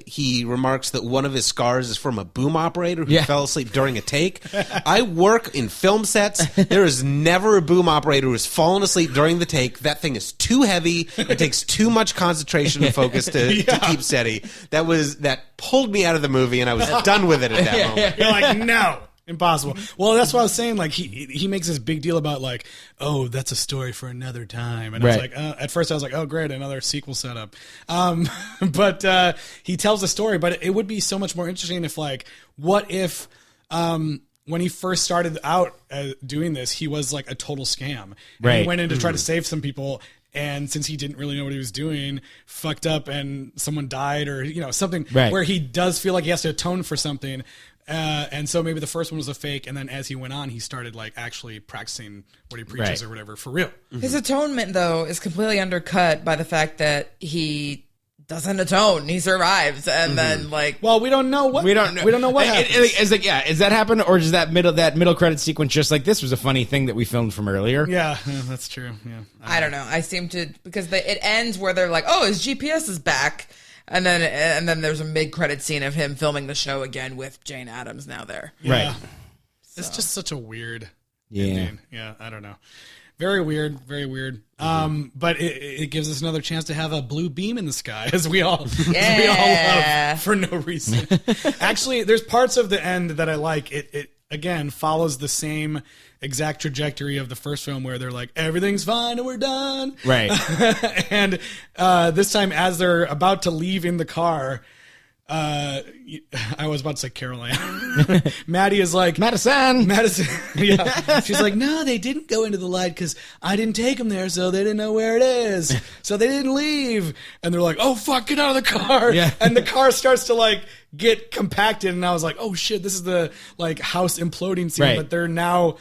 he remarks that one of his scars is from a boom operator who fell asleep during a take. I work in film sets. There is never a boom operator who has fallen asleep during the take. That thing is too heavy. It takes too much concentration and focus to keep steady. That pulled me out of the movie, and I was done with it at that moment. You're like, no. Impossible. Well, that's what I was saying. Like he makes this big deal about like, oh, that's a story for another time. And I was like, at first I was like, oh, great, another sequel setup. But he tells the story. But it would be so much more interesting if like, what if when he first started out doing this, he was like a total scam. And Right. He went in to try to save some people. And since he didn't really know what he was doing, fucked up and someone died or, something Right. where he does feel like he has to atone for something. And so maybe the first one was a fake. And then as he went on, he started like actually practicing what he preaches Right. or whatever for real. His atonement, though, is completely undercut by the fact that he doesn't atone. He survives, and then like, Well, we don't know what We don't know. what happens. Is that happen, or does that middle credit sequence just like this was a funny thing that we filmed from earlier? Yeah, that's true. Yeah. I don't know. I seem to because it ends where they're like, oh, his GPS is back, and then there's a mid-credit scene of him filming the show again with Jane Addams now there. Yeah. Right. It's just such a weird Yeah. ending. Yeah, I don't know. Very weird, very weird. But it gives us another chance to have a blue beam in the sky, as we all love for no reason. Actually, there's parts of the end that I like. It again follows the same exact trajectory of the first film, where they're like, everything's fine and we're done. Right. And this time, as they're about to leave in the car, I was about to say Caroline. Maddie is like, Madison. yeah. She's like, no, they didn't go into the light because I didn't take them there, so they didn't know where it is, so they didn't leave. And they're like, oh fuck, get out of the car. Yeah. And the car starts to like get compacted, and I was like, oh shit, this is the like house imploding scene. Right. But they're now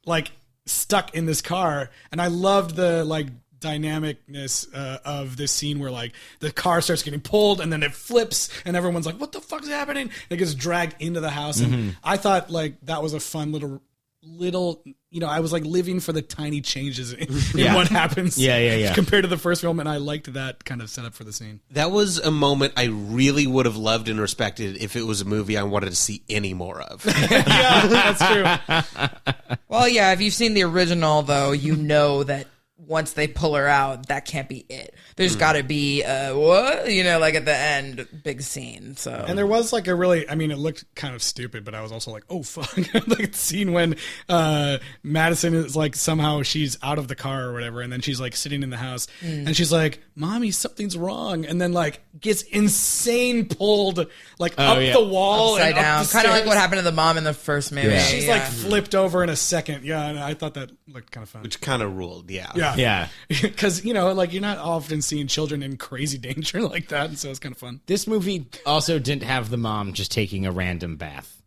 like stuck in this car, and I loved the like dynamicness of this scene where like the car starts getting pulled and then it flips and everyone's like, what the fuck's happening? And it gets dragged into the house. And I thought like that was a fun little I was like living for the tiny changes in what happens compared to the first film, and I liked that kind of setup for the scene. That was a moment I really would have loved and respected if it was a movie I wanted to see any more of. Yeah, that's true. Well, yeah, if you've seen the original, though, you know that once they pull her out, that can't be it. There's got to be what? Like at the end, big scene. So And there was like a really, I mean, it looked kind of stupid, but I was also like, oh fuck. Like the scene when Madison is like, somehow she's out of the car or whatever, and then she's like sitting in the house and she's like, Mommy, something's wrong. And then like gets insane pulled like up the wall upside and up down. the Kind of like stairs. what happened to the mom in the first movie. Yeah. She's like flipped over in a second. Yeah, and I thought that looked kind of fun. Which kind of ruled, yeah. Yeah. Because, like you're not often seeing children in crazy danger like that, and so it's kind of fun. This movie also didn't have the mom just taking a random bath.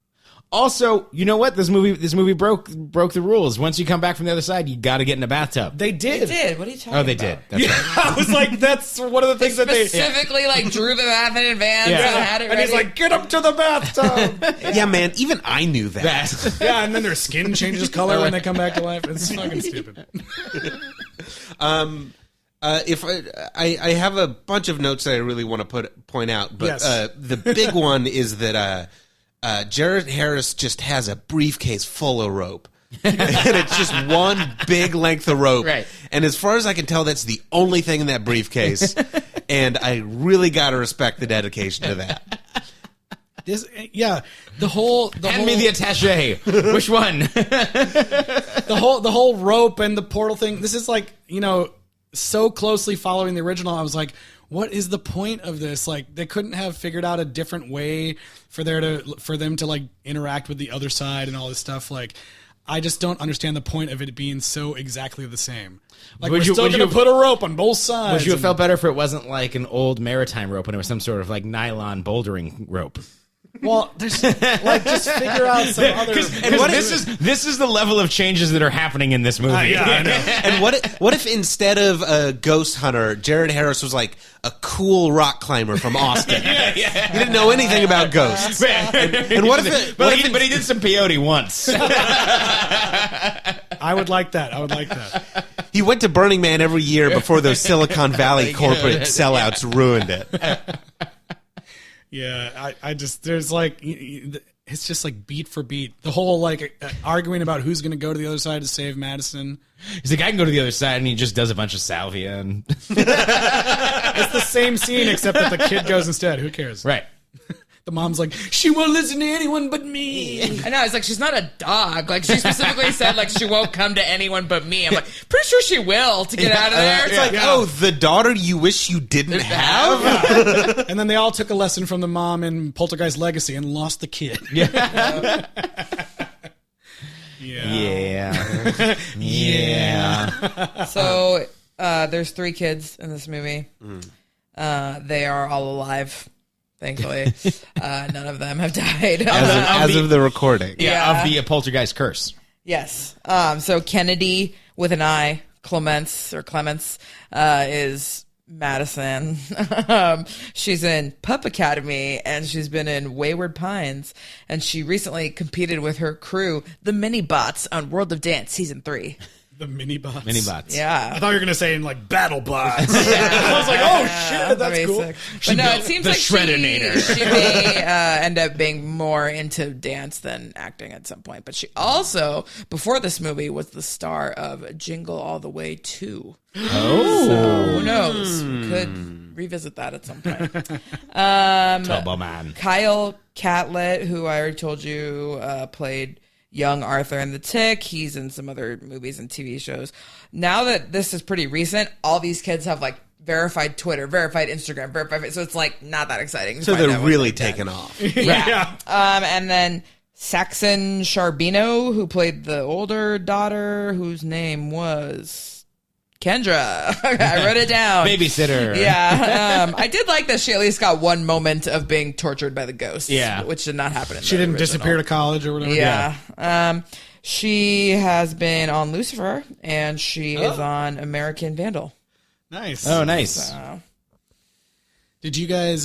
Also, you know what? This movie broke the rules. Once you come back from the other side, you got to get in a bathtub. They did. They did. What are you talking about? Oh, they did. That's right. I was like, that's one of the things that they Specifically, like, drew the bath in advance and had it and ready. he's like, get up to the bathtub. Yeah, man, even I knew that. Yeah, and then their skin changes color when they come back to life. It's fucking stupid. If I have a bunch of notes that I really want to point out, but Yes. the big one is that Jared Harris just has a briefcase full of rope. And it's just one big length of rope. Right. And as far as I can tell, that's the only thing in that briefcase. And I really got to respect the dedication to that. The whole Hand me the attaché. Which one? the whole rope and the portal thing. This is like, so closely following the original. I was like, what is the point of this? Like, they couldn't have figured out a different way for them to like interact with the other side and all this stuff. Like, I just don't understand the point of it being so exactly the same. Like, we're still going to put a rope on both sides. Would you have felt better if it wasn't like an old maritime rope and it was some sort of like nylon bouldering rope? Well, there's like, just figure out some other. This is the level of changes that are happening in this movie. I know. And what if instead of a ghost hunter, Jared Harris was like a cool rock climber from Austin? He didn't know anything about ghosts. And what if But he did some peyote once. I would like that. He went to Burning Man every year before those Silicon Valley corporate sellouts ruined it. Yeah, I just, there's like, it's just like beat for beat. The whole like arguing about who's going to go to the other side to save Madison. He's like, I can go to the other side, and he just does a bunch of salvia. And It's the same scene, except that the kid goes instead. Who cares? right. The mom's like, she won't listen to anyone but me. I know, it's like, she's not a dog. Like, she specifically said, like, she won't come to anyone but me. I'm like, pretty sure she will to get out of there. It's like, oh, the daughter you wish you didn't have? And then they all took a lesson from the mom in Poltergeist Legacy and lost the kid. Yeah. Yeah. So there's 3 kids in this movie. They are all alive, thankfully. None of them have died. As of the recording. Yeah, of the Poltergeist curse. Yes. So Kennedy with an I, Clements, is Madison. She's in Pup Academy, and she's been in Wayward Pines, and she recently competed with her crew, the Mini-Bots, on World of Dance Season 3. The mini-bots. Mini-bots. Yeah. I thought you were going to say in like battle bots. I was like, oh shit, that's cool. Sick. But no, it seems like she may end up being more into dance than acting at some point. But she also, before this movie, was the star of Jingle All the Way 2. Oh. So who knows? We could revisit that at some point. Turbo Man. Kyle Catlett, who I already told you played young Arthur in The Tick. He's in some other movies and TV shows. Now that this is pretty recent, all these kids have like verified Twitter, verified Instagram, verified. So it's like not that exciting. So they're really taken off. Yeah. And then Saxon Charbino, who played the older daughter, whose name was Kendra. I wrote it down. Babysitter. Yeah. I did like that she at least got one moment of being tortured by the ghosts. Yeah. Which did not happen in She the didn't original. disappear to college or whatever. Yeah. She has been on Lucifer, and she is on American Vandal. Nice. Oh, nice. Did you guys,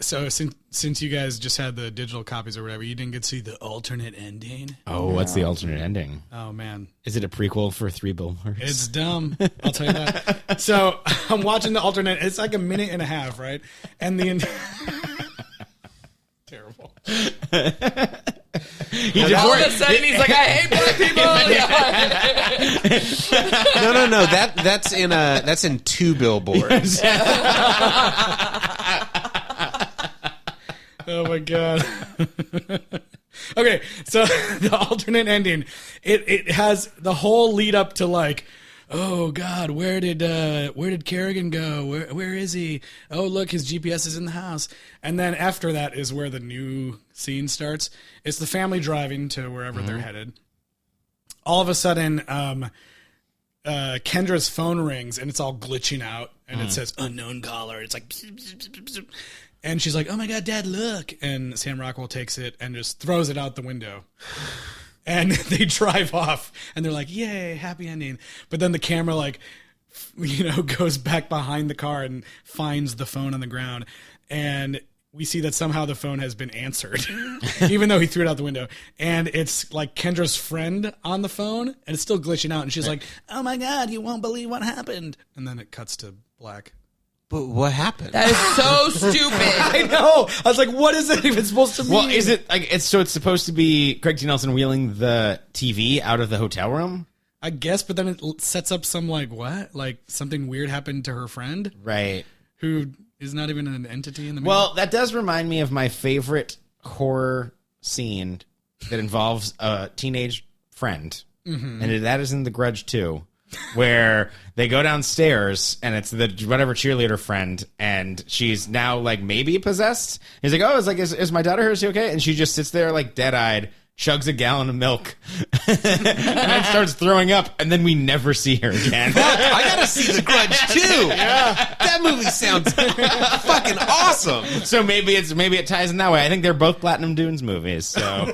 so since you guys just had the digital copies or whatever, you didn't get to see the alternate ending? Oh, what's the alternate ending? Oh, man. Is it a prequel for 3 Billboards? It's dumb. I'll tell you that. So I'm watching the alternate. It's like a minute and a half, right? And the terrible. All of a sudden, he's like, I hate black people. No. That's in 2 billboards. Oh my god. Okay, so the alternate ending, it has the whole lead up to like, oh god, where did Kerrigan go? Where is he? Oh look, his GPS is in the house. And then after that is where the new scene starts. It's the family driving to wherever they're headed. All of a sudden, Kendra's phone rings and it's all glitching out and it says unknown caller. It's like and she's like, oh my god, Dad, look. And Sam Rockwell takes it and just throws it out the window. And they drive off and they're like, yay, happy ending. But then the camera like, goes back behind the car and finds the phone on the ground. And we see that somehow the phone has been answered, even though he threw it out the window. And it's like Kendra's friend on the phone and it's still glitching out. And she's like, oh my God, you won't believe what happened. And then it cuts to black. But what happened? That is so stupid. I know. I was like, what is it even supposed to mean? Well, is it like it's supposed to be Craig T. Nelson wheeling the TV out of the hotel room? I guess, but then it sets up some like what? Like something weird happened to her friend? Right. Who is not even an entity in the movie? Well, that does remind me of my favorite horror scene that involves a teenage friend. Mm-hmm. And that is in The Grudge 2. Where they go downstairs and it's the whatever cheerleader friend and she's now like maybe possessed. He's like, oh, is my daughter here? Is she okay? And she just sits there like dead-eyed, chugs a gallon of milk, and then starts throwing up, and then we never see her again. I gotta see The Grudge too. Yeah. That movie sounds fucking awesome. So maybe it ties in that way. I think they're both Platinum Dunes movies. So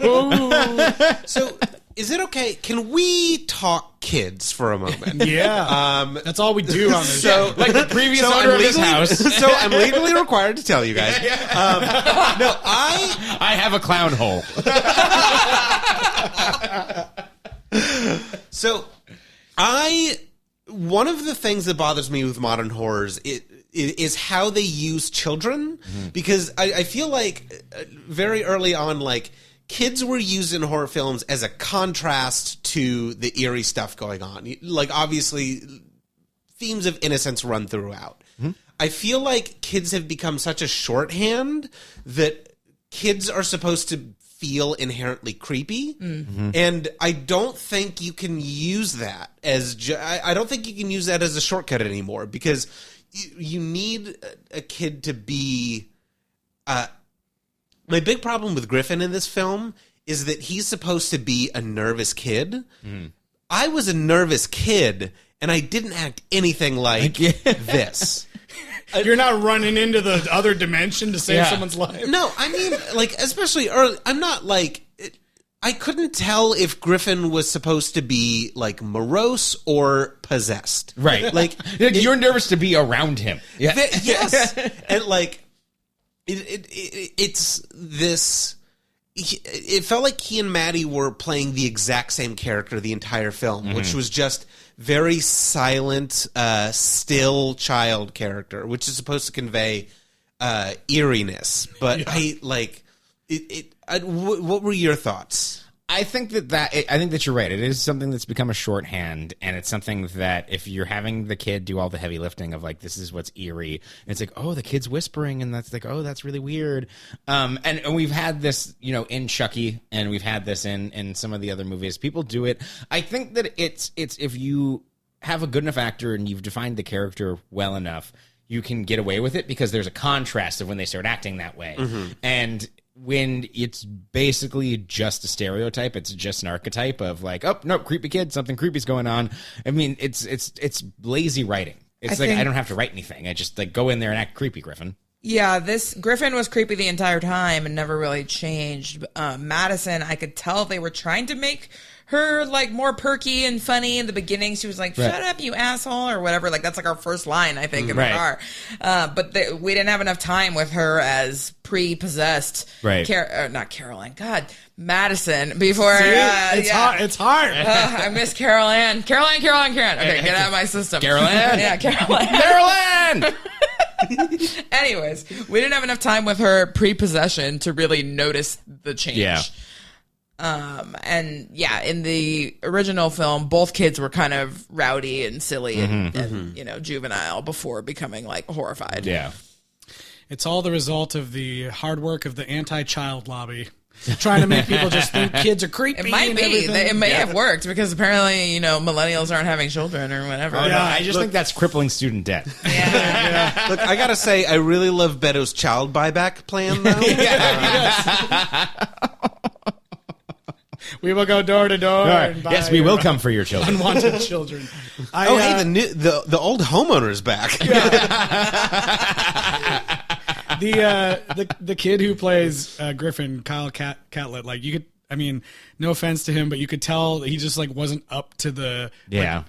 is it okay? Can we talk kids for a moment? Yeah. That's all we do on this show. show. Like the previous owner of this house. So I'm legally required to tell you guys. No, I have a clown hole. So one of the things that bothers me with modern horrors is how they use children. Mm-hmm. Because I feel like very early on, like, kids were used in horror films as a contrast to the eerie stuff going on. Like, obviously, themes of innocence run throughout. Mm-hmm. I feel like kids have become such a shorthand that kids are supposed to feel inherently creepy. Mm-hmm. And I don't think you can use that I don't think you can use that as a shortcut anymore, because you need a kid to be... My big problem with Griffin in this film is that he's supposed to be a nervous kid. I was a nervous kid, and I didn't act anything like this. You're not running into the other dimension to save someone's life. No, I mean, like, especially early. I'm not like. I couldn't tell if Griffin was supposed to be like morose or possessed. Right. Like you're nervous to be around him. Yeah. Yes. And like it's this. It felt like he and Maddie were playing the exact same character the entire film, which was just very silent, still child character, which is supposed to convey eeriness. But I like it. What were your thoughts? I think that you're right. It is something that's become a shorthand, and it's something that if you're having the kid do all the heavy lifting of like, this is what's eerie, and it's like, oh, the kid's whispering, and that's like, oh, that's really weird. And we've had this, in Chucky, and we've had this in some of the other movies. People do it. I think that it's if you have a good enough actor and you've defined the character well enough, you can get away with it because there's a contrast of when they start acting that way. And when it's basically just a stereotype, it's just an archetype of like, oh no, creepy kid, something creepy's going on. I mean, it's lazy writing. It's I don't have to write anything. I just like go in there and act creepy, Griffin. Yeah, this Griffin was creepy the entire time and never really changed. Madison, I could tell they were trying to make her like more perky and funny in the beginning. She was like, shut up, you asshole, or whatever. Like that's like our first line, I think, in the car. But we didn't have enough time with her as pre-possessed. Right. Not Caroline. God, Madison before. It's hard. I miss Caroline. Caroline. Okay, get out of my system. Caroline. Yeah, Caroline. Caroline. Anyways, we didn't have enough time with her pre-possession to really notice the change. Yeah. And yeah, in the original film, both kids were kind of rowdy and silly and juvenile before becoming like horrified. Yeah. It's all the result of the hard work of the anti-child lobby. Trying to make people just think kids are creepy. It might be. It may have worked because apparently, millennials aren't having children or whatever. Oh, no, I just think that's crippling student debt. Yeah. Look, I gotta say, I really love Beto's child buyback plan, though. We will go door to door. And buy yes, we will come for your children. Unwanted children. Hey, the old homeowner's back. The kid who plays Griffin, Kyle Catlett, like you could, I mean, no offense to him, but you could tell that he just like wasn't up to the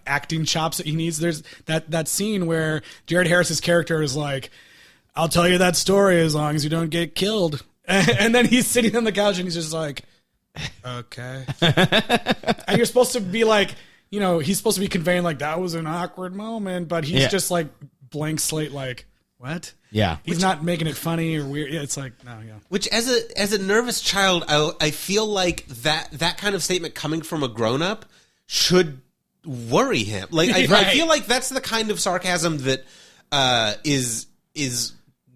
acting chops that he needs. There's that scene where Jared Harris's character is like, "I'll tell you that story as long as you don't get killed," and then he's sitting on the couch and he's just like, "Okay," and you're supposed to be like, he's supposed to be conveying like that was an awkward moment, but he's just like blank slate, like what? Yeah, he's not making it funny or weird. It's like no, yeah. Which, as a nervous child, I feel like that kind of statement coming from a grown up should worry him. Like I feel like that's the kind of sarcasm that is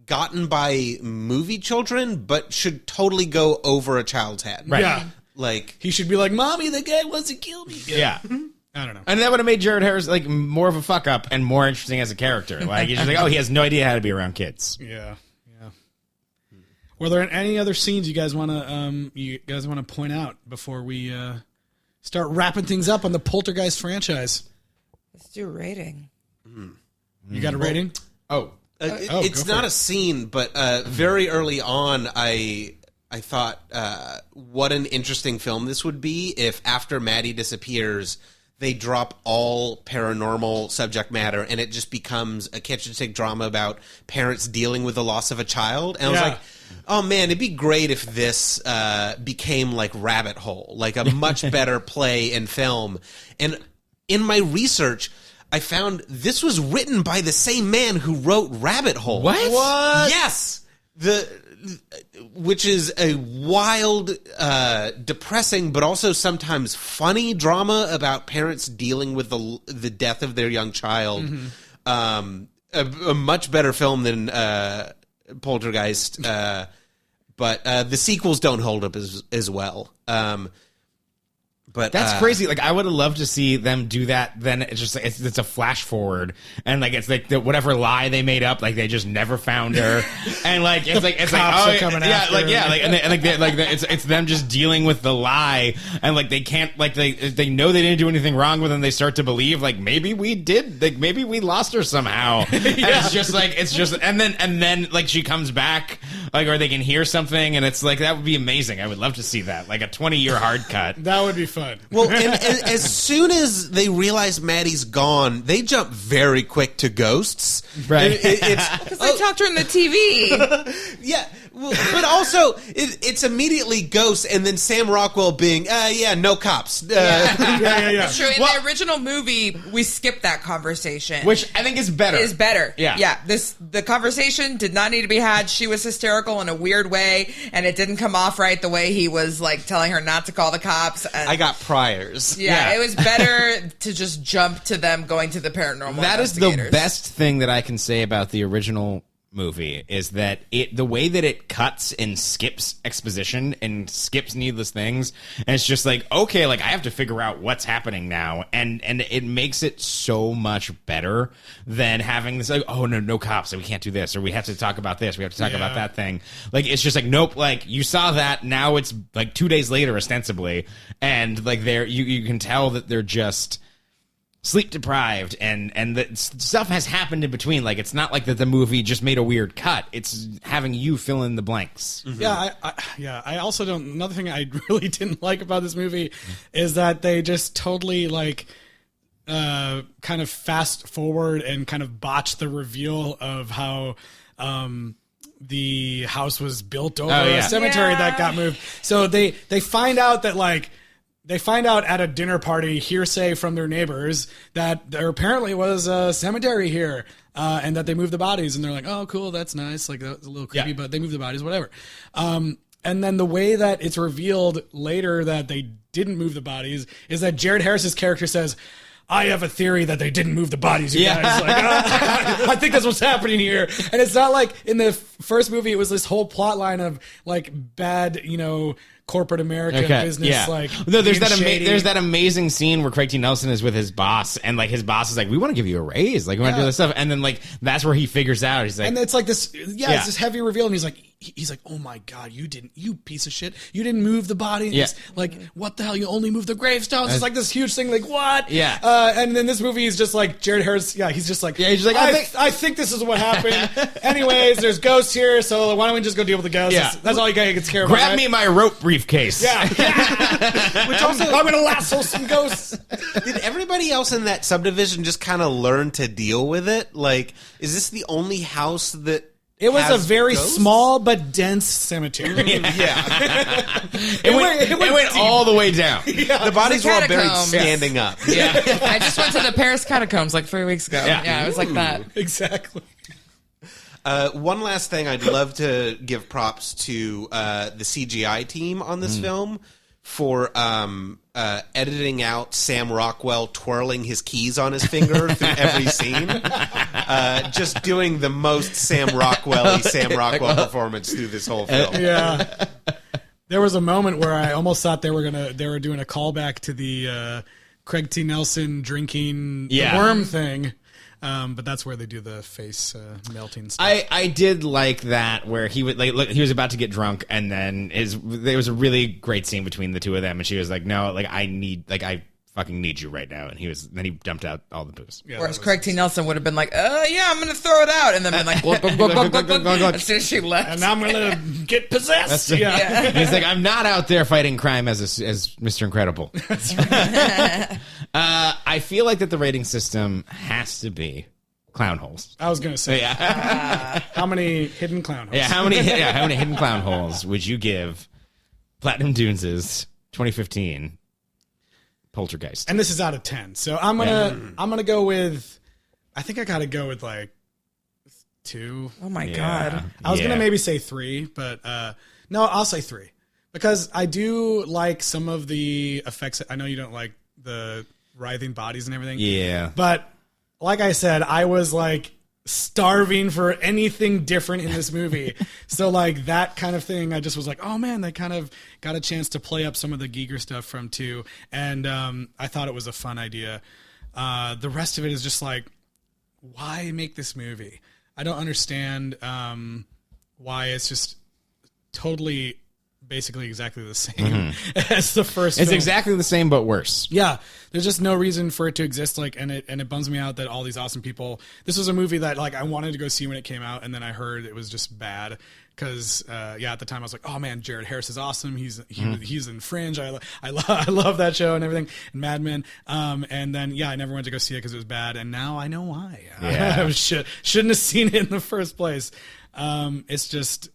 gotten by movie children, but should totally go over a child's head. Right. Yeah, like he should be like, "Mommy, the guy wants to kill me." Yeah. I don't know. And that would have made Jared Harris like more of a fuck up and more interesting as a character. Like he's just like, oh, he has no idea how to be around kids. Yeah. Were there any other scenes you guys want to point out before we start wrapping things up on the Poltergeist franchise? Let's do a rating. You got a rating? It's not a scene, but very early on, I thought what an interesting film this would be if after Maddie disappears, they drop all paranormal subject matter and it just becomes a kitchen sink drama about parents dealing with the loss of a child. And I was like, oh man, it'd be great if this became like Rabbit Hole, like a much better play in film. And in my research, I found this was written by the same man who wrote Rabbit Hole. What? Yes. Which is a wild, depressing, but also sometimes funny drama about parents dealing with the death of their young child. A much better film than Poltergeist, but the sequels don't hold up as well. But That's crazy. Like, I would have loved to see them do that. Then it's just it's a flash forward, and like it's like whatever lie they made up, like they just never found her, and like it's like Cops are coming yeah, after like her. yeah, it's them just dealing with the lie, and like they can't like they know they didn't do anything wrong, but then they start to believe like maybe we did, like maybe we lost her somehow. And it's just and then like she comes back, like, or they can hear something, and it's like that would be amazing. I would love to see that, like a 20-year hard cut. That would be fun. Well, and as soon as they realize Maddie's gone, they jump very quick to ghosts. Right. Because they talked to her in the TV. Yeah, well, but also it's immediately ghosts, and then Sam Rockwell being, no cops. Yeah. That's true. In the original movie, we skipped that conversation. Which I think is better. Yeah. The conversation did not need to be had. She was hysterical in a weird way, and it didn't come off right the way he was like telling her not to call the cops. And I got priors. Yeah, it was better to just jump to them going to the paranormal. That is the investigators. best thing that I can say about the original movie is that the way that it cuts and skips exposition and skips needless things, and it's just like, okay, like I have to figure out what's happening now, and it makes it so much better than having this like, oh no cops, we can't do this, or we have to talk about this, we have to talk about that thing. Like it's just like, nope, like you saw that, now it's like 2 days later ostensibly, and like you can tell that they're just sleep deprived, and the stuff has happened in between. Like it's not like that the movie just made a weird cut. It's having you fill in the blanks. Mm-hmm. I also don't. Another thing I really didn't like about this movie is that they just totally like kind of fast forward and kind of botch the reveal of how the house was built over a cemetery that got moved. So they find out that like. They find out at a dinner party, hearsay from their neighbors, that there apparently was a cemetery here, and that they moved the bodies. And they're like, oh, cool, that's nice. Like, that's a little creepy, but they moved the bodies, whatever. And then the way that it's revealed later that they didn't move the bodies is that Jared Harris's character says, I have a theory that they didn't move the bodies, you guys. Like, I think that's what's happening here. And it's not like in the first movie, it was this whole plot line of, like, bad, corporate American business, like no, there's being that amazing scene where Craig T. Nelson is with his boss, and like his boss is like, we want to give you a raise, like we want to do this stuff, and then like that's where he figures out, he's like, and it's like this, it's this heavy reveal, and he's like, oh my god, you piece of shit, you didn't move the body, like what the hell, you only moved the gravestones. It's like this huge thing, like what? And then this movie is just like Jared Harris, he's just like, I think this is what happened. Anyways, there's ghosts here, so why don't we just go deal with the ghosts? That's all you guys care about. Grab me my rope briefcase. Which also, I'm gonna lasso some ghosts. Did everybody else in that subdivision just kind of learn to deal with it? Like, is this the only house that it was a very ghosts? small but dense cemetery? It went all the way down. The bodies were all buried catacombs. standing up. I just went to the Paris catacombs like 3 weeks ago. Yeah, it was like that. Exactly. One last thing, I'd love to give props to the CGI team on this film for editing out Sam Rockwell twirling his keys on his finger through every scene. Just doing the most Sam Rockwell performance through this whole film. Yeah. There was a moment where I almost thought they were doing a callback to the Craig T. Nelson drinking the worm thing. But that's where they do the face melting stuff. I did like that where he would he was about to get drunk, and then there was a really great scene between the two of them, and she was like, no, like I fucking need you right now, and then he dumped out all the booze. Whereas Craig T. Nelson would have been like, I'm gonna throw it out, and then been like, glug, glug, glug, glug, glug, glug, as soon as she left, and I'm gonna get possessed. He's like, I'm not out there fighting crime as Mr. Incredible. That's right. I feel like that the rating system has to be clown holes. I was gonna say, how many hidden clown holes? How many hidden clown holes would you give Platinum Dunes' 2015 Poltergeist? And this is out of 10, so I'm gonna go with. I think I gotta go with like 2. Oh my god! I was gonna maybe say 3, but no, I'll say 3 because I do like some of the effects. I know you don't like the writhing bodies and everything. Yeah, but like I said, I was like starving for anything different in this movie. So like that kind of thing, I just was like, oh man, they kind of got a chance to play up some of the Giger stuff from 2. And I thought it was a fun idea. The rest of it is just like, why make this movie? I don't understand why it's just totally basically exactly the same as the first It's film. exactly the same, but worse. Yeah, there's just no reason for it to exist. Like, and it bums me out that all these awesome people. This was a movie that like I wanted to go see when it came out, and then I heard it was just bad. Because at the time I was like, oh man, Jared Harris is awesome. He's in Fringe. I love that show and everything, and Mad Men. And then I never went to go see it because it was bad, and now I know why. Yeah. I shouldn't have seen it in the first place. It's just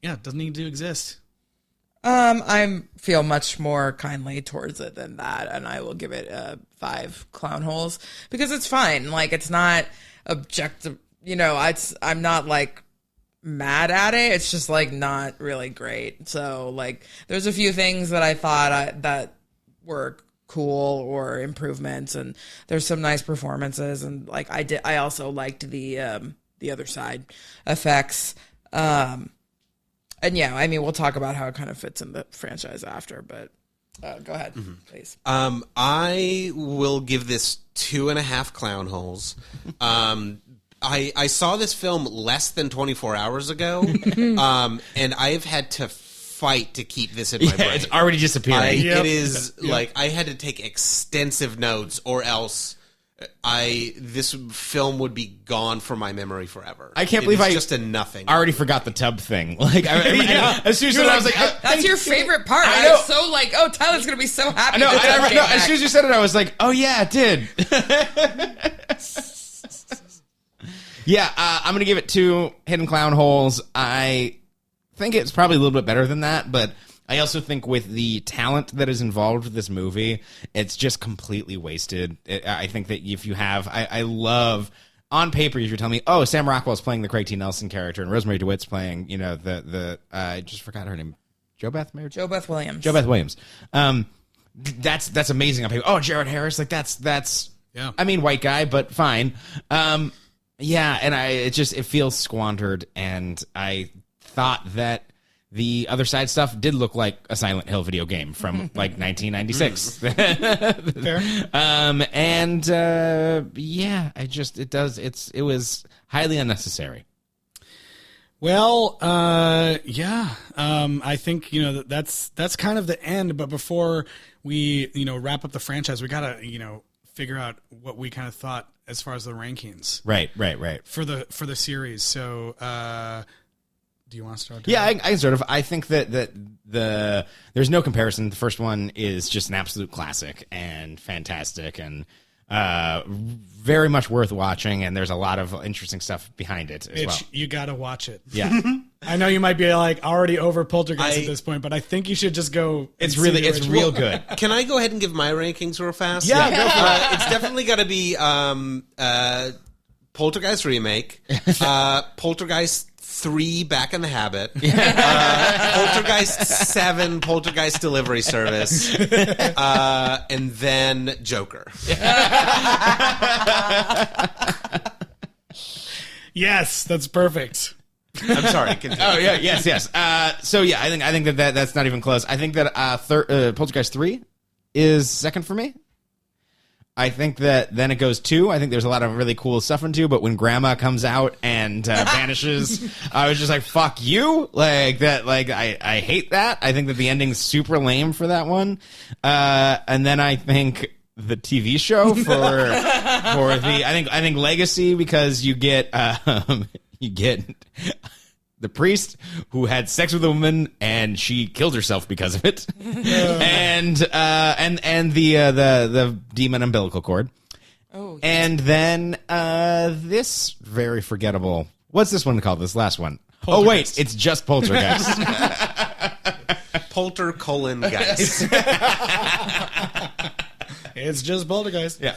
it doesn't need to exist. I feel much more kindly towards it than that, and I will give it 5 clown holes because it's fine. Like, it's not objective, I'm not like mad at it. It's just like not really great. So like, there's a few things that I thought that were cool or improvements, and there's some nice performances, and like I also liked the other side effects. And we'll talk about how it kind of fits in the franchise after, but go ahead, please. I will give this 2.5 clown holes. I saw this film less than 24 hours ago, and I've had to fight to keep this in my brain. It's already disappearing. It is like I had to take extensive notes, or else this film would be gone from my memory forever. I can't believe I just a nothing. I already forgot the tub thing. Like, as soon as I was like, that's your favorite part. I was so like, oh, Tyler's gonna be so happy. As soon as you said it, I was like, oh yeah, it did. I'm gonna give it 2 hidden clown holes. I think it's probably a little bit better than that, but I also think with the talent that is involved with this movie, it's just completely wasted. I think that if you have, I love, on paper, if you're telling me, oh, Sam Rockwell's playing the Craig T. Nelson character and Rosemarie DeWitt's playing, I just forgot her name. JoBeth Williams. JoBeth Williams. That's amazing on paper. Oh, Jared Harris, like that's I mean, white guy, but fine. And it feels squandered, and I thought that the other side stuff did look like a Silent Hill video game from like 1996. Fair. It was highly unnecessary. Well, I think that's kind of the end. But before we wrap up the franchise, we gotta figure out what we kind of thought as far as the rankings. Right. For the series. So. Do you want to start? Yeah, I sort of. I think that there's no comparison. The first one is just an absolute classic and fantastic and very much worth watching. And there's a lot of interesting stuff behind it as well. You got to watch it. Yeah, I know you might be like already over Poltergeist at this point, but I think you should just go. It's real good. Can I go ahead and give my rankings real fast? Yeah. Go for it. It's definitely got to be Poltergeist remake, Poltergeist 3 Back in the Habit, Poltergeist 7 Poltergeist Delivery Service, and then Joker. Yes, that's perfect. I'm sorry. Continue. Oh yeah, yes. I think that's not even close. I think that Poltergeist 3 is second for me. I think that then it goes 2. I think there's a lot of really cool stuff in 2, but when Grandma comes out and vanishes, I was just like, fuck you. Like that, like I hate that. I think that the ending's super lame for that one. And then I think the TV show for I think Legacy, because you get the priest who had sex with a woman and she killed herself because of it, and the demon umbilical cord. Oh, yes. And then this very forgettable. What's this one called? This last one. Poltergeist. Oh wait, it's just Poltergeist. Poltergeist. It's just Poltergeist. Yeah.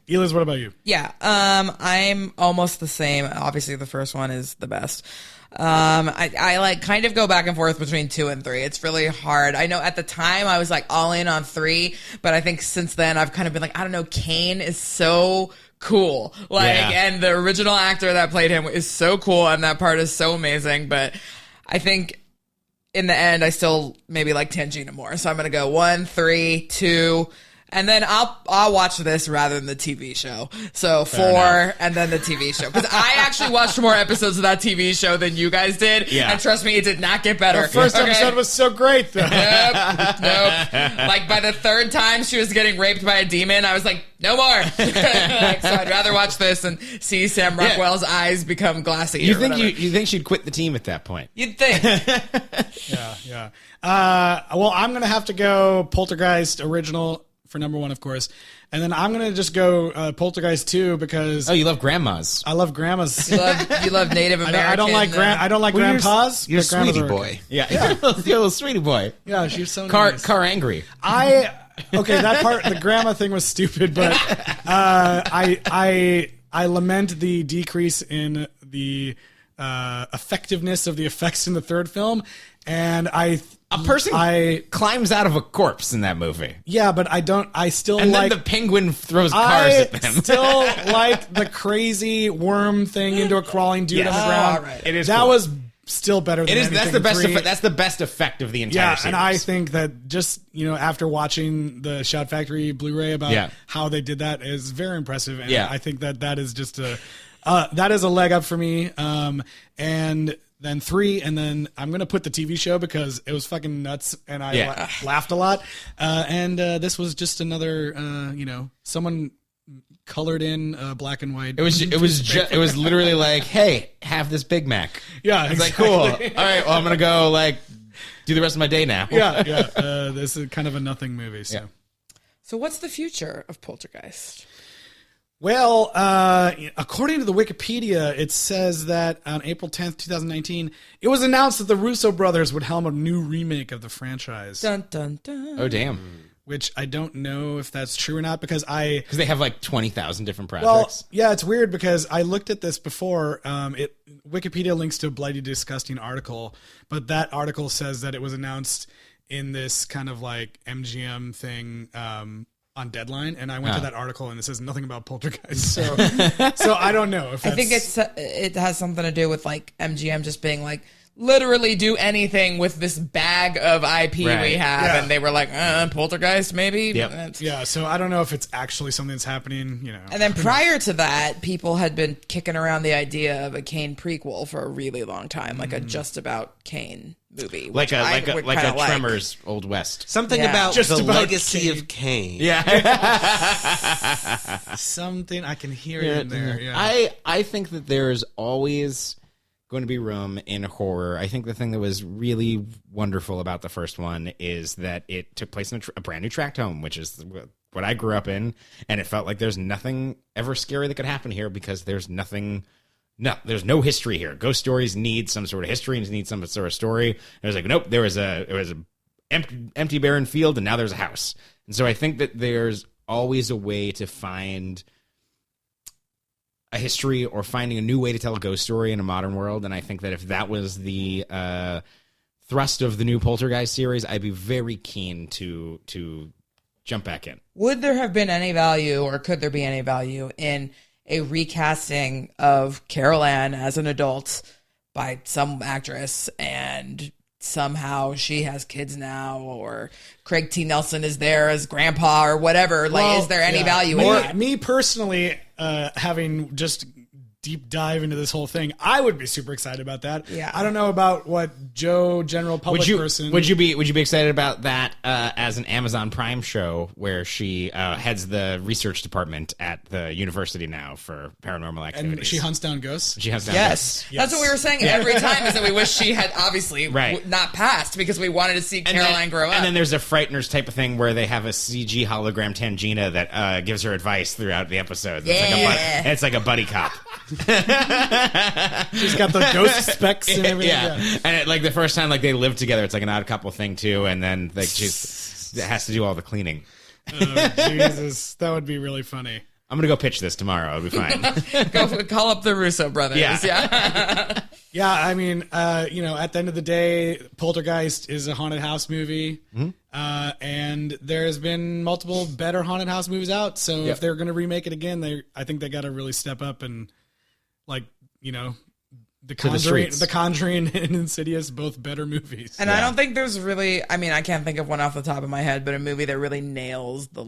Eliz, what about you? Yeah, I'm almost the same. Obviously, the first one is the best. I like kind of go back and forth between 2 and 3. It's really hard. I know at the time I was like all in on 3, but I think since then I've kind of been like, I don't know, Kane is so cool. Like, Yeah. and the original actor that played him is so cool, and that part is so amazing. But I think in the end, I still maybe like Tangina more. So I'm gonna go 1, 3, 2. And then I'll watch this rather than the TV show. So 4 and then the TV show. Because I actually watched more episodes of that TV show than you guys did. Yeah. And trust me, it did not get better. The first episode was so great, though. Nope. Like by the third time she was getting raped by a demon, I was like, no more. Like, so I'd rather watch this and see Sam Rockwell's eyes become glassy. You think she'd quit the team at that point? You'd think. Yeah. Well, I'm going to have to go Poltergeist original for number 1, of course. And then I'm going to just go Poltergeist 2 because... Oh, you love grandmas. I love grandmas. You love Native American. I don't like grandpas. You're a but grandmas sweetie are boy. okay. Yeah. You're a little sweetie boy. Yeah, she's so Car nice. angry. Okay, that part, the grandma thing was stupid, but I lament the decrease in the effectiveness of the effects in the third film, and A person climbs out of a corpse in that movie. Yeah, but I still And like... then the penguin throws cars at them. I still like the crazy worm thing into a crawling dude on the ground. all right. It is that cool. was still better than It is. anything That's the best. in 3. That's the best effect of the entire Yeah, series. and I think that just, after watching the Shout Factory Blu-ray about how they did that is very impressive. And I think that is just that is a leg up for me. And then 3, and then I'm going to put the TV show because it was fucking nuts and I laughed a lot. And this was just another, someone colored in black and white. It was literally like, hey, have this Big Mac. Yeah, it's exactly. like, cool. All right, well, I'm gonna go do the rest of my day now. Yeah. This is kind of a nothing movie. So. Yeah. So what's the future of Poltergeist? Well, according to the Wikipedia, it says that on April 10th, 2019, it was announced that the Russo brothers would helm a new remake of the franchise. Dun dun dun. Oh damn. Which I don't know if that's true or not because they have 20,000 different projects. Well, yeah, it's weird because I looked at this before. Wikipedia links to a Bloody Disgusting article, but that article says that it was announced in this kind of MGM thing on Deadline, and I went to that article and it says nothing about Poltergeist. So, so I don't know if that's... I think it has something to do with MGM just being literally do anything with this bag of IP we have, and they were like, Poltergeist, maybe. Yep. Yeah, so I don't know if it's actually something that's happening. And then prior to that, people had been kicking around the idea of a Kane prequel for a really long time, like a just about Kane movie, like a Tremors Old West. Something Yeah. about Just the about legacy Kane. of Kane. Yeah. Something I can hear it in there. Yeah. I think that there's always going to be room in horror. I think the thing that was really wonderful about the first one is that it took place in a brand new tract home, which is what I grew up in, and it felt like there's nothing ever scary that could happen here because there's no history here. Ghost stories need some sort of history and need some sort of story. And it was like, nope, there was a empty barren field, and now there's a house. And so I think that there's always a way to find a history or finding a new way to tell a ghost story in a modern world. And I think that if that was the thrust of the new Poltergeist series, I'd be very keen to jump back in. Would there have been any value, or could there be any value in a recasting of Carol Ann as an adult by some actress, and somehow she has kids now, or Craig T. Nelson is there as grandpa or whatever? Is there any value in that? Me personally, having just deep dive into this whole thing, I would be super excited about that. Yeah. I don't know about what Joe, general public person. Would you be excited about that as an Amazon Prime show where she heads the research department at the university now for paranormal activities? And she hunts down ghosts? She hunts down Yes. ghosts. That's what we were saying every time, is that we wish she had obviously not passed, because we wanted to see Caroline grow up. And then there's a Frighteners type of thing where they have a CG hologram Tangina that gives her advice throughout the episodes. It's like a buddy cop. She's got the ghost specs and everything. Yeah. And the first time they live together, it's like an Odd Couple thing too, and then she has to do all the cleaning. Oh, Jesus, that would be really funny. I'm going to go pitch this tomorrow. It'll be fine. Go call up the Russo brothers. Yeah. Yeah, I mean, at the end of the day, Poltergeist is a haunted house movie, and there's been multiple better haunted house movies out. So if they're going to remake it again, I think they got to really step up and, The Conjuring and Insidious, both better movies. And I don't think there's really, I can't think of one off the top of my head, but a movie that really nails the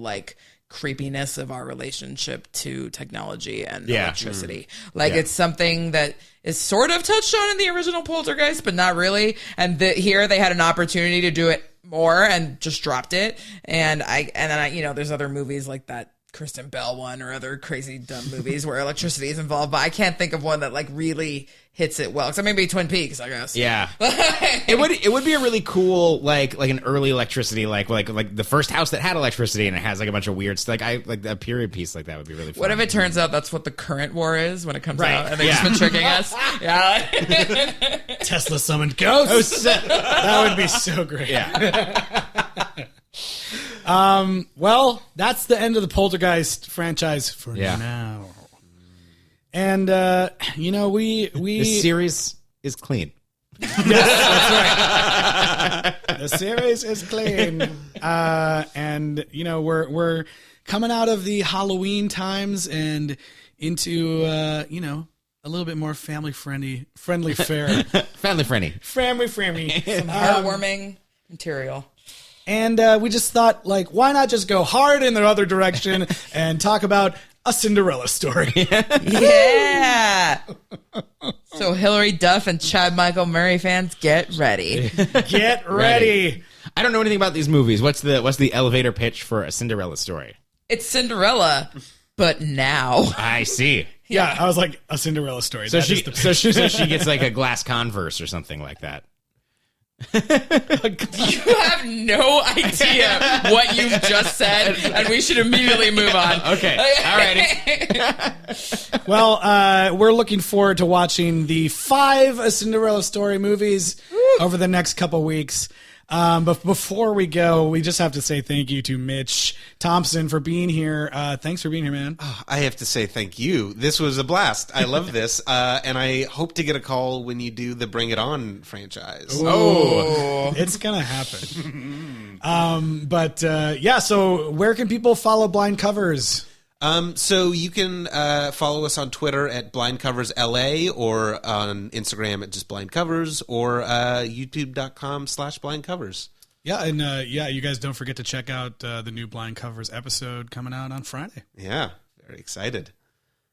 creepiness of our relationship to technology and electricity. It's something that is sort of touched on in the original Poltergeist, but not really. And here they had an opportunity to do it more and just dropped it. And then there's other movies like that Kristen Bell one or other crazy dumb movies where electricity is involved, but I can't think of one that really hits it well. Except maybe Twin Peaks, I guess. Yeah, it would be a really cool like an early electricity like the first house that had electricity and it has a bunch of weird stuff. Like a period piece like that would be really fun. What if it turns out that's what the current war is when it comes out and they've just been tricking us? Yeah, Tesla summoned ghosts. That would be so great. Yeah. Well, that's the end of the Poltergeist franchise for now. And we the series is clean. Yes, that's right. The series is clean. And we're coming out of the Halloween times and into a little bit more family friendly fare. Family friendly. Some heartwarming material. And we just thought, why not just go hard in the other direction and talk about a Cinderella story? Yeah. So Hilary Duff and Chad Michael Murray fans, get ready. Get ready. I don't know anything about these movies. What's the elevator pitch for a Cinderella story? It's Cinderella, but now. I see. Yeah, I was like, a Cinderella story. So she gets a glass Converse or something like that. You have no idea what you've just said, and we should immediately move on. Okay. Alrighty. Well, we're looking forward to watching the 5 Cinderella story movies over the next couple weeks. But before we go, we just have to say thank you to Mitch Thompson for being here. Thanks for being here, man. Oh, I have to say thank you. This was a blast. I love this. And I hope to get a call when you do the Bring It On franchise. Oh, it's going to happen. So where can people follow Blind Covers? So you can follow us on Twitter at BlindCoversLA or on Instagram at just BlindCovers or YouTube.com/BlindCovers. Yeah, and you guys don't forget to check out the new Blind Covers episode coming out on Friday. Yeah, very excited.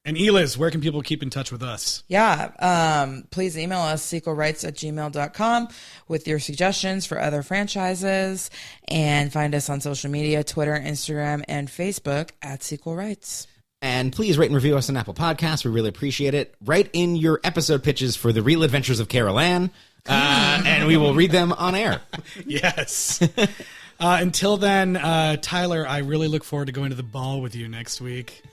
And Eliz, where can people keep in touch with us? Yeah, please email us, sequelrights@gmail.com with your suggestions for other franchises, and find us on social media, Twitter, Instagram, and Facebook at Sequel Rights. And please rate and review us on Apple Podcasts. We really appreciate it. Write in your episode pitches for The Real Adventures of Carol Ann, and we will read them on air. Yes. Until then, Tyler, I really look forward to going to the ball with you next week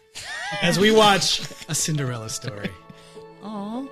as we watch a Cinderella story. Aww.